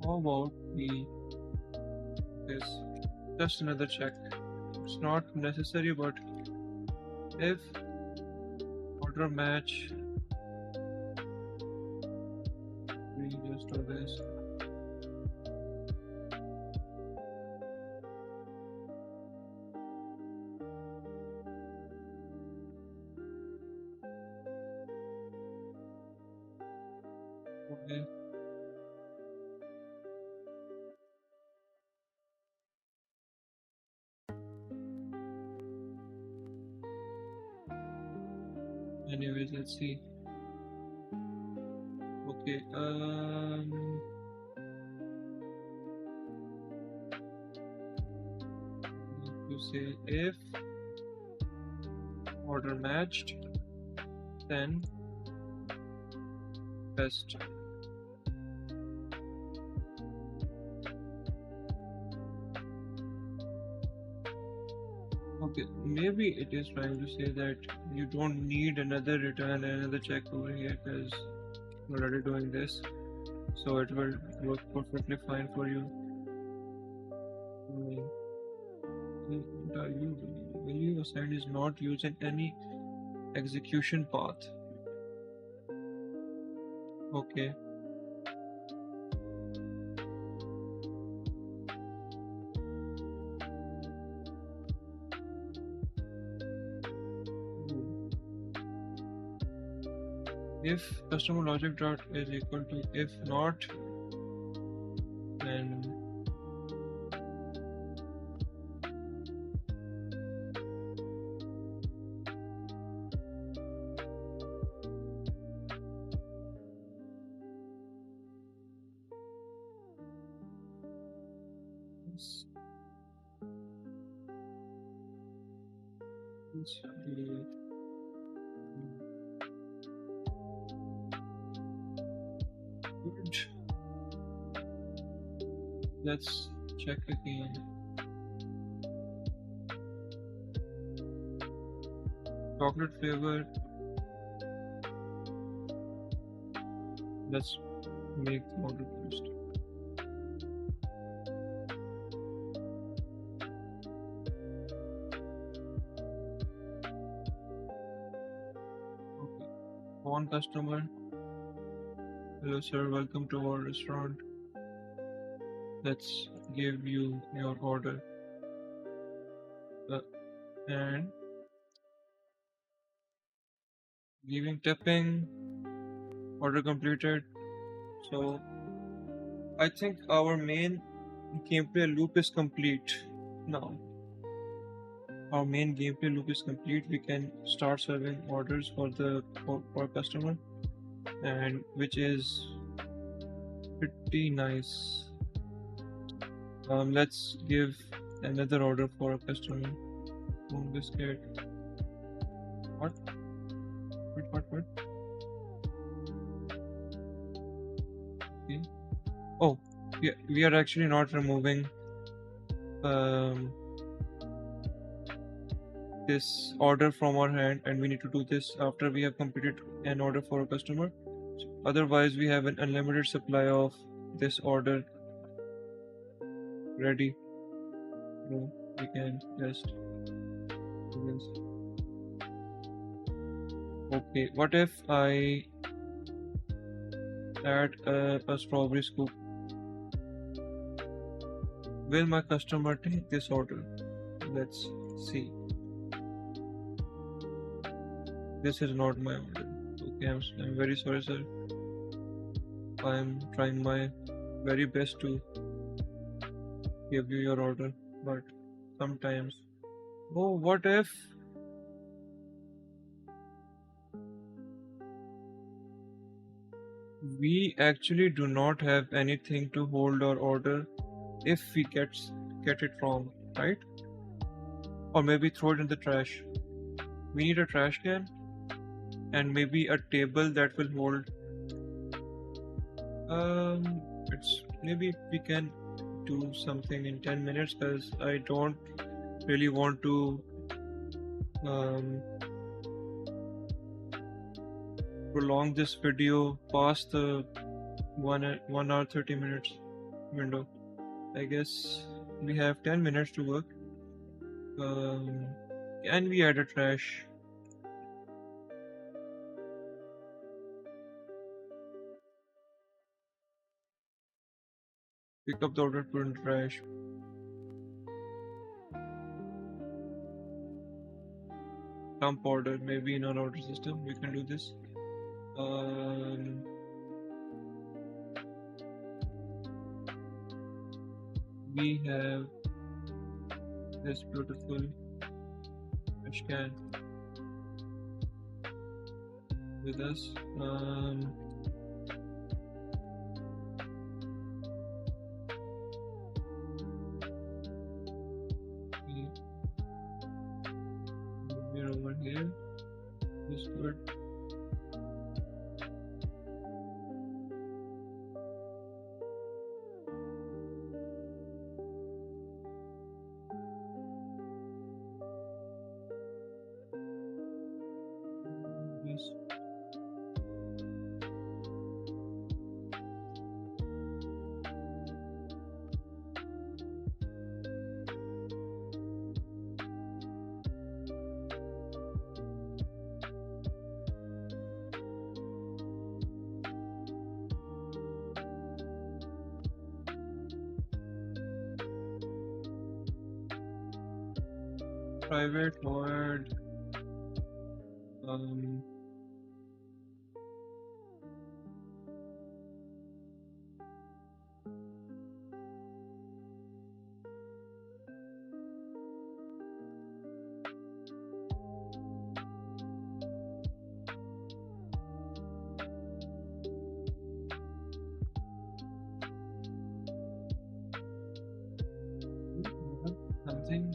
How about we this just another check? It's not necessary, but if order match we just do this. Okay. Anyways, let's see. Okay. You say if order matched, then best. Okay, maybe it is trying to say that you don't need another return and another check over here because you're already doing this, so it will work perfectly fine for you. What are you doing? Value assigned is not using any execution path. Okay. If customer logic dot is equal to if not, then this be good. Let's check again. Chocolate flavor. Let's make the order first. Okay. One customer. Hello sir, welcome to our restaurant. Let's give you your order. And giving tipping, order completed. So I think our main gameplay loop is complete now. Our main gameplay loop is complete. We can start serving orders for customer, and which is pretty nice. Let's give another order for a customer. Biscuit. What? What? Okay. Oh, we are actually not removing this order from our hand, and we need to do this after we have completed an order for a customer. Otherwise, we have an unlimited supply of this order ready. So we can just do this. Okay, what if I add a strawberry scoop? Will my customer take this order? Let's see. This is not my order. Okay, I'm very sorry, sir. I'm trying my very best to give you your order, but sometimes. Oh, what if? We actually do not have anything to hold our order if we get it wrong, right? Or maybe throw it in the trash. We need a trash can and maybe a table that will hold. It's maybe we can do something in 10 minutes because I don't really want to prolong this video past the 1 hour 30 minutes window. I guess we have 10 minutes to work. Can we add a trash? pick up the order, put in trash. Dump order, maybe in our order system we can do this. We have this beautiful trash can with us. We're over here. This good. Yes. Private void. Something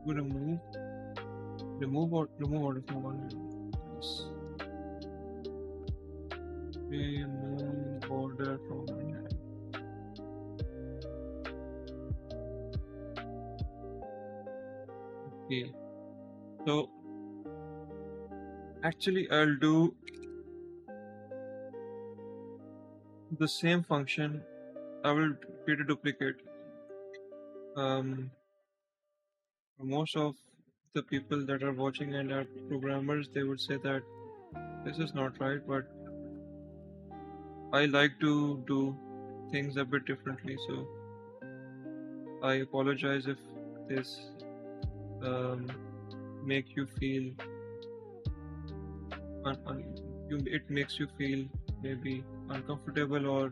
to remove order from one. Nice. Remove order from one hand. Okay. So actually I'll do the same function. I will create a duplicate. Most of the people that are watching and are programmers, they would say that this is not right, but I like to do things a bit differently, so I apologize if this make you feel it makes you feel maybe uncomfortable or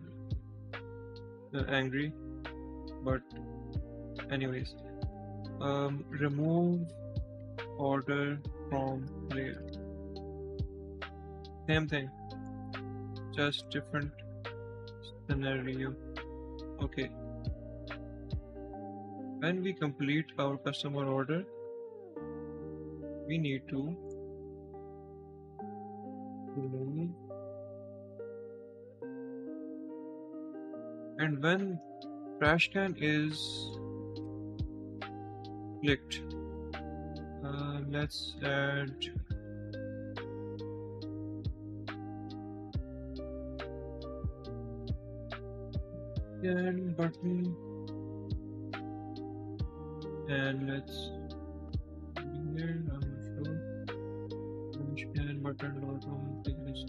angry, but anyways, remove order from layer. Same thing, just different scenario. Okay, when we complete our customer order, we need to remove, and when trash can is clicked, let's add button, and let's here, I'm not sure. Scan button dot on thickness.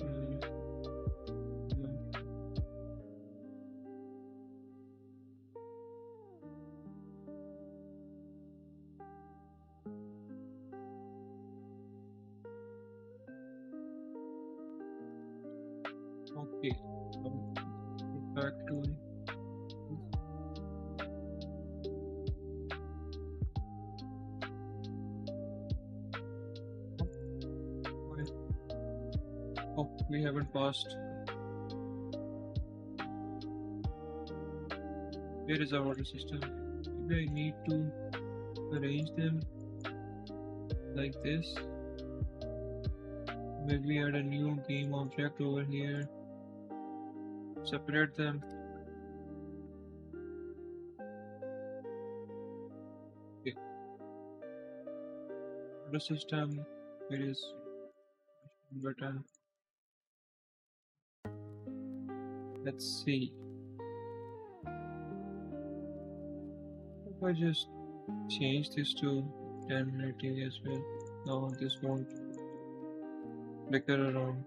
Okay, back to oh, we haven't passed. Where is our order system? Maybe I need to arrange them like this. Maybe add a new game object over here. Separate them. Okay. Order system. Where is button? Let's see. If I just change this to 1080 as well, now this won't flicker around.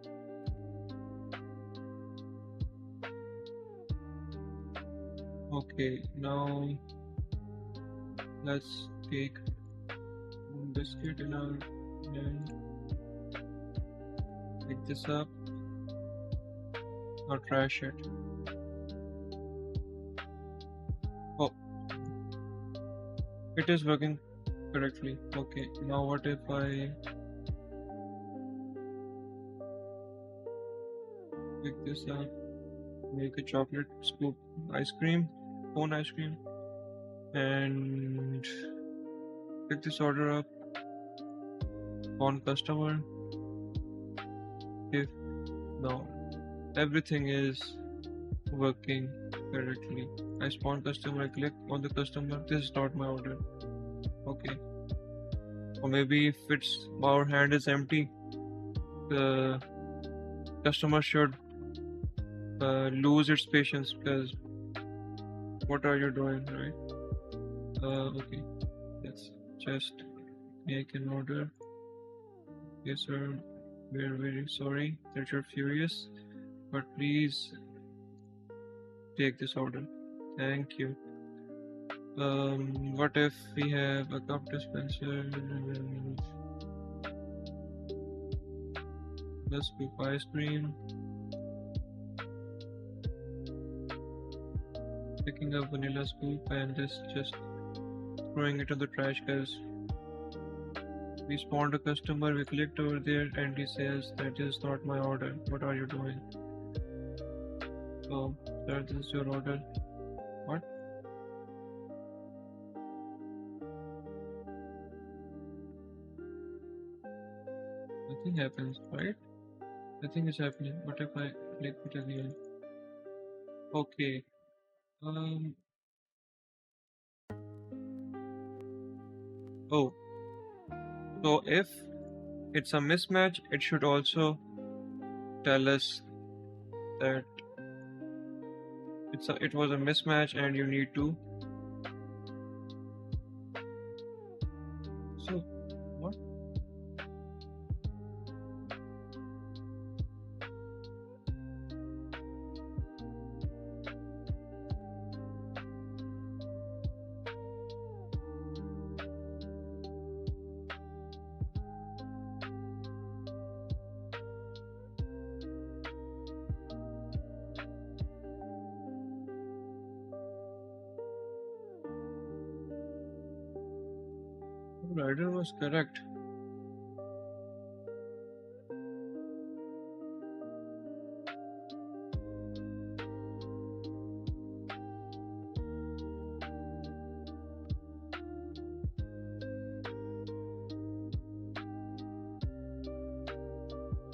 Okay, now let's take biscuit in our hand, pick this up, or trash it. Oh, it is working correctly. Okay, now what if I pick this up, make a chocolate scoop ice cream, cone ice cream, and pick this order up on customer. If now everything is working correctly. I spawn customer, I click on the customer, this is not my order. Okay. Or maybe if it's our hand is empty, the customer should lose its patience because what are you doing, right? Okay, let's just make an order. Yes, sir. We're very sorry that you're furious, but please take this order. Thank you. What if we have a cup dispenser? Let's scoop ice cream. Picking up vanilla scoop and this just throwing it in the trash because we spawned a customer, we clicked over there and he says that is not my order. What are you doing? So, sir, this is your order. What? Nothing happens, right? Nothing is happening. What if I click it again? Okay. Um. Oh. So if it's a mismatch, it should also tell us that it was a mismatch and you need to. So what? The rider was correct.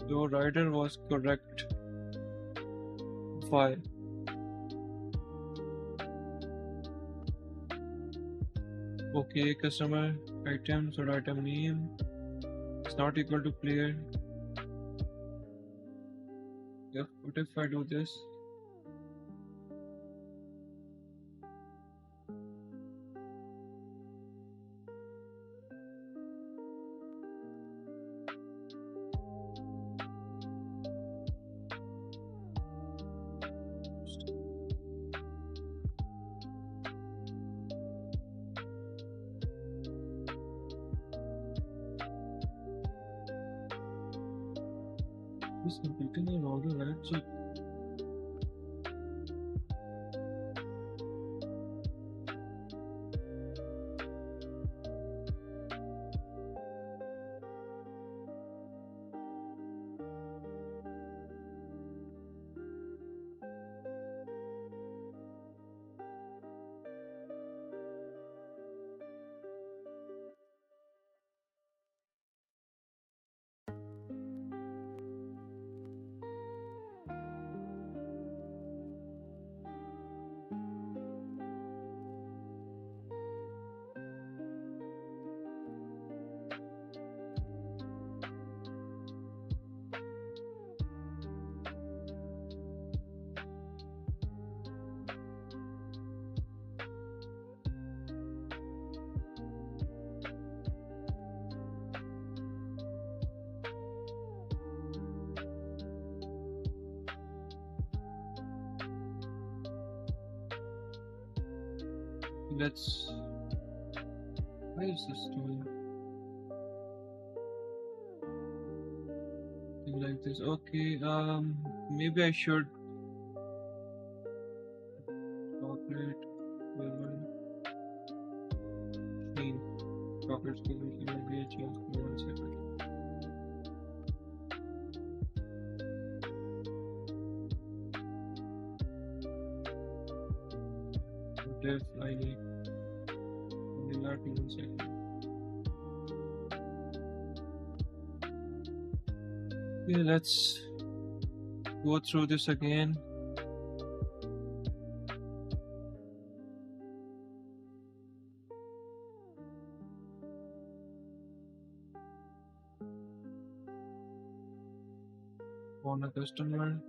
Your rider was correct. Why? Okay, customer items or item name is not equal to player. Yep. What if I do this? This completing an order, right? So Let's. Why is this doing thing like this? Okay. Maybe I should chocolate lemon clean. Chocolate skin maybe I change 1 second. Dev I need vanilla 1 second. Okay, let's go through this again. On a customer.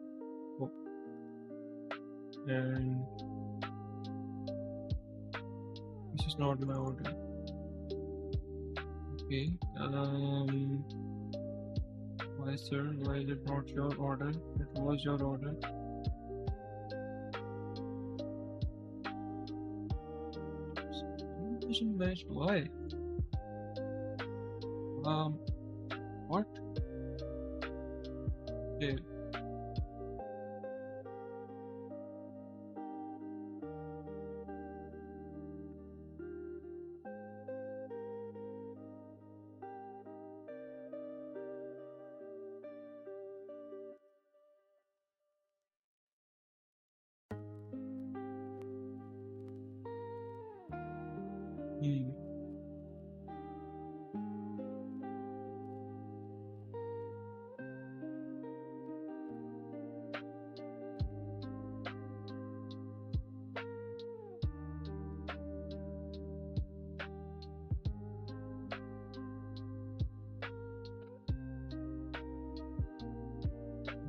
Oh, and this is not my order. Okay. Why, sir? Why is it not your order? It was your order. It doesn't match. Why? What? Okay. Hmm.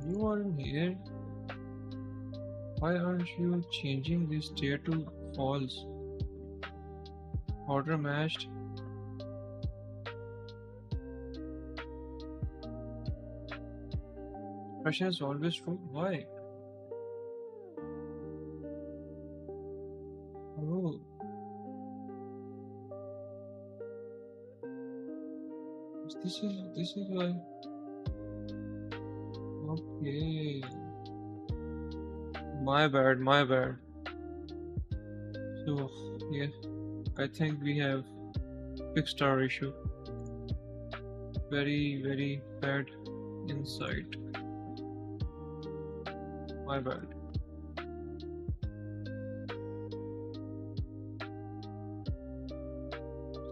You are in here. Why aren't you changing this tier to false? Order matched. Question is always true. Why? Oh, this is why. Okay. My bad, my bad. So, yeah, I think we have fixed our issue. Very, very bad insight. My bad.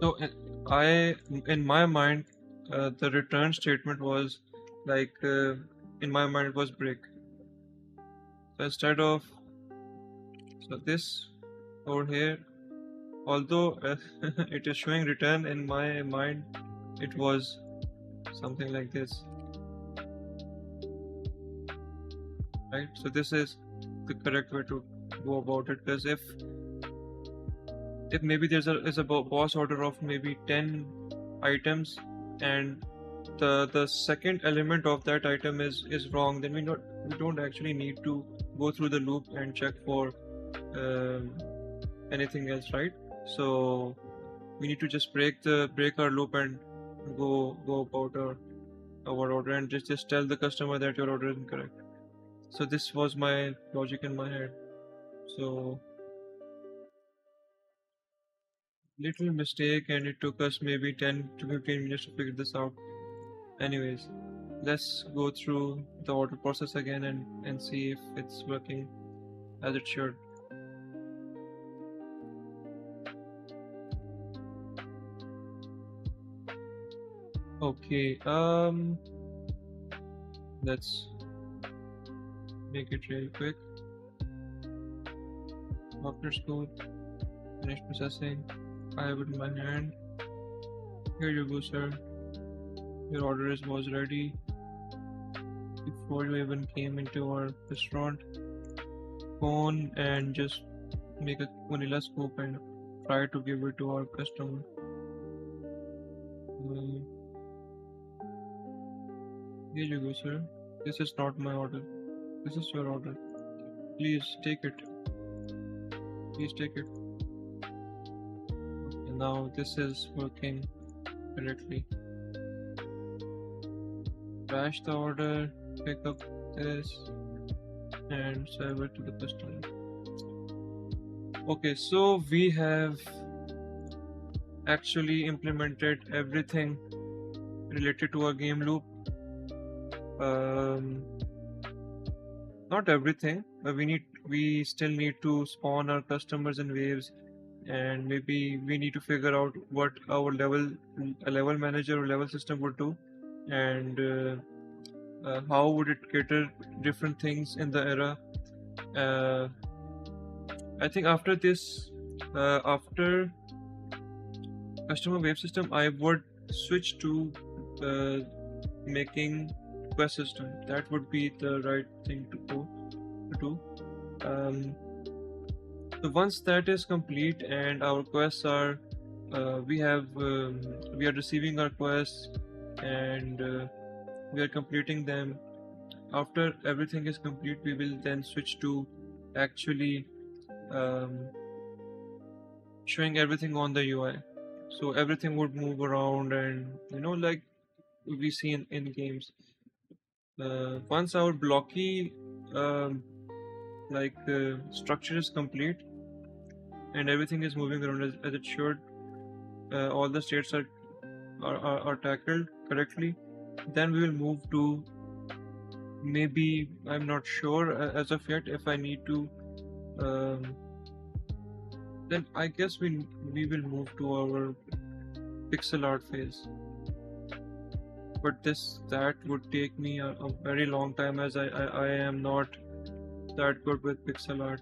So, in my mind, the return statement was like, in my mind, it was break. So instead of this over here, although it is showing return, in my mind it was something like this, right? So this is the correct way to go about it, because if maybe there's a boss order of maybe 10 items, and the second element of that item is wrong, then we don't actually need to go through the loop and check for anything else, right? So we need to just break our loop and go about our order, and just tell the customer that your order is incorrect. So this was my logic in my head. So little mistake, and it took us maybe 10 to 15 minutes to figure this out. Anyways, let's go through the order process again and see if it's working as it should. Okay, let's make it really quick. After school, finish processing. I have it in my hand. Here you go, sir. Your order was ready before you even came into our restaurant. Go on and just make a vanilla scoop and try to give it to our customer. Here you go, sir. This is not my order. This is your order. Please take it. Please take it. now this is working correctly. Crash the order, pick up this, and serve it to the customer. Okay, so we have actually implemented everything related to our game loop. Not everything, but we still need to spawn our customers in waves, and maybe we need to figure out what our level manager or level system would do, and how would it cater different things in the era. I think after this, after customer wave system, I would switch to making quest system. That would be the right thing to do. So once that is complete and our quests are, we are receiving our quests and we are completing them. After everything is complete, we will then switch to actually showing everything on the UI. So everything would move around, and like we see in games. Once our blocky structure is complete and everything is moving around as it should, all the states are tackled correctly, then we will move to, maybe I'm not sure as of yet if I need to, then I guess we will move to our pixel art phase. But that would take me a very long time, as I am not that good with pixel art.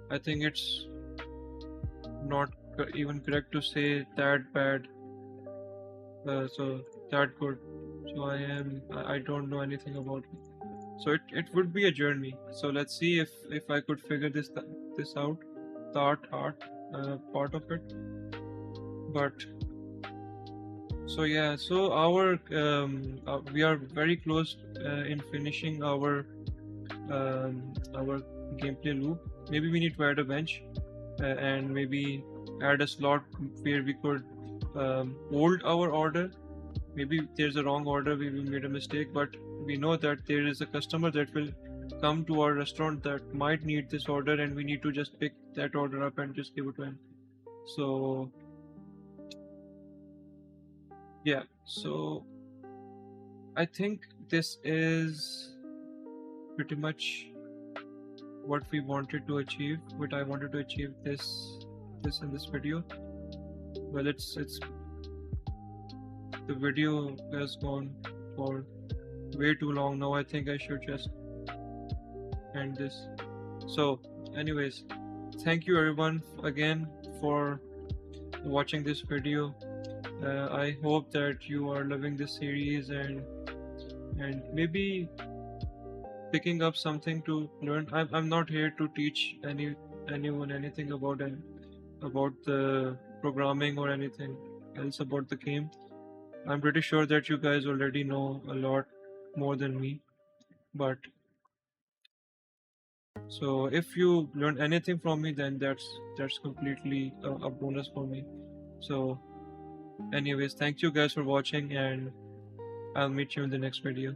I think it's not even correct to say that bad, so that good. So I don't know anything about it. So it would be a journey. So let's see if I could figure this out, the art part of it. But so yeah, so our we are very close in finishing our gameplay loop. Maybe we need to add a bench and maybe add a slot where we could hold our order. Maybe there's a wrong order, we made a mistake, but we know that there is a customer that will come to our restaurant that might need this order, and we need to just pick that order up and just give it to him. So yeah, so I think this is pretty much what we wanted to achieve, what I wanted to achieve this in this video. Well, it's the video has gone for way too long now. I think I should just end this. So anyways, thank you everyone again for watching this video. I hope that you are loving this series and maybe picking up something to learn. I'm not here to teach anyone anything about the programming or anything else about the game. I'm pretty sure that you guys already know a lot more than me, but so if you learn anything from me, then that's completely a bonus for me. So anyways, thank you guys for watching, and I'll meet you in the next video.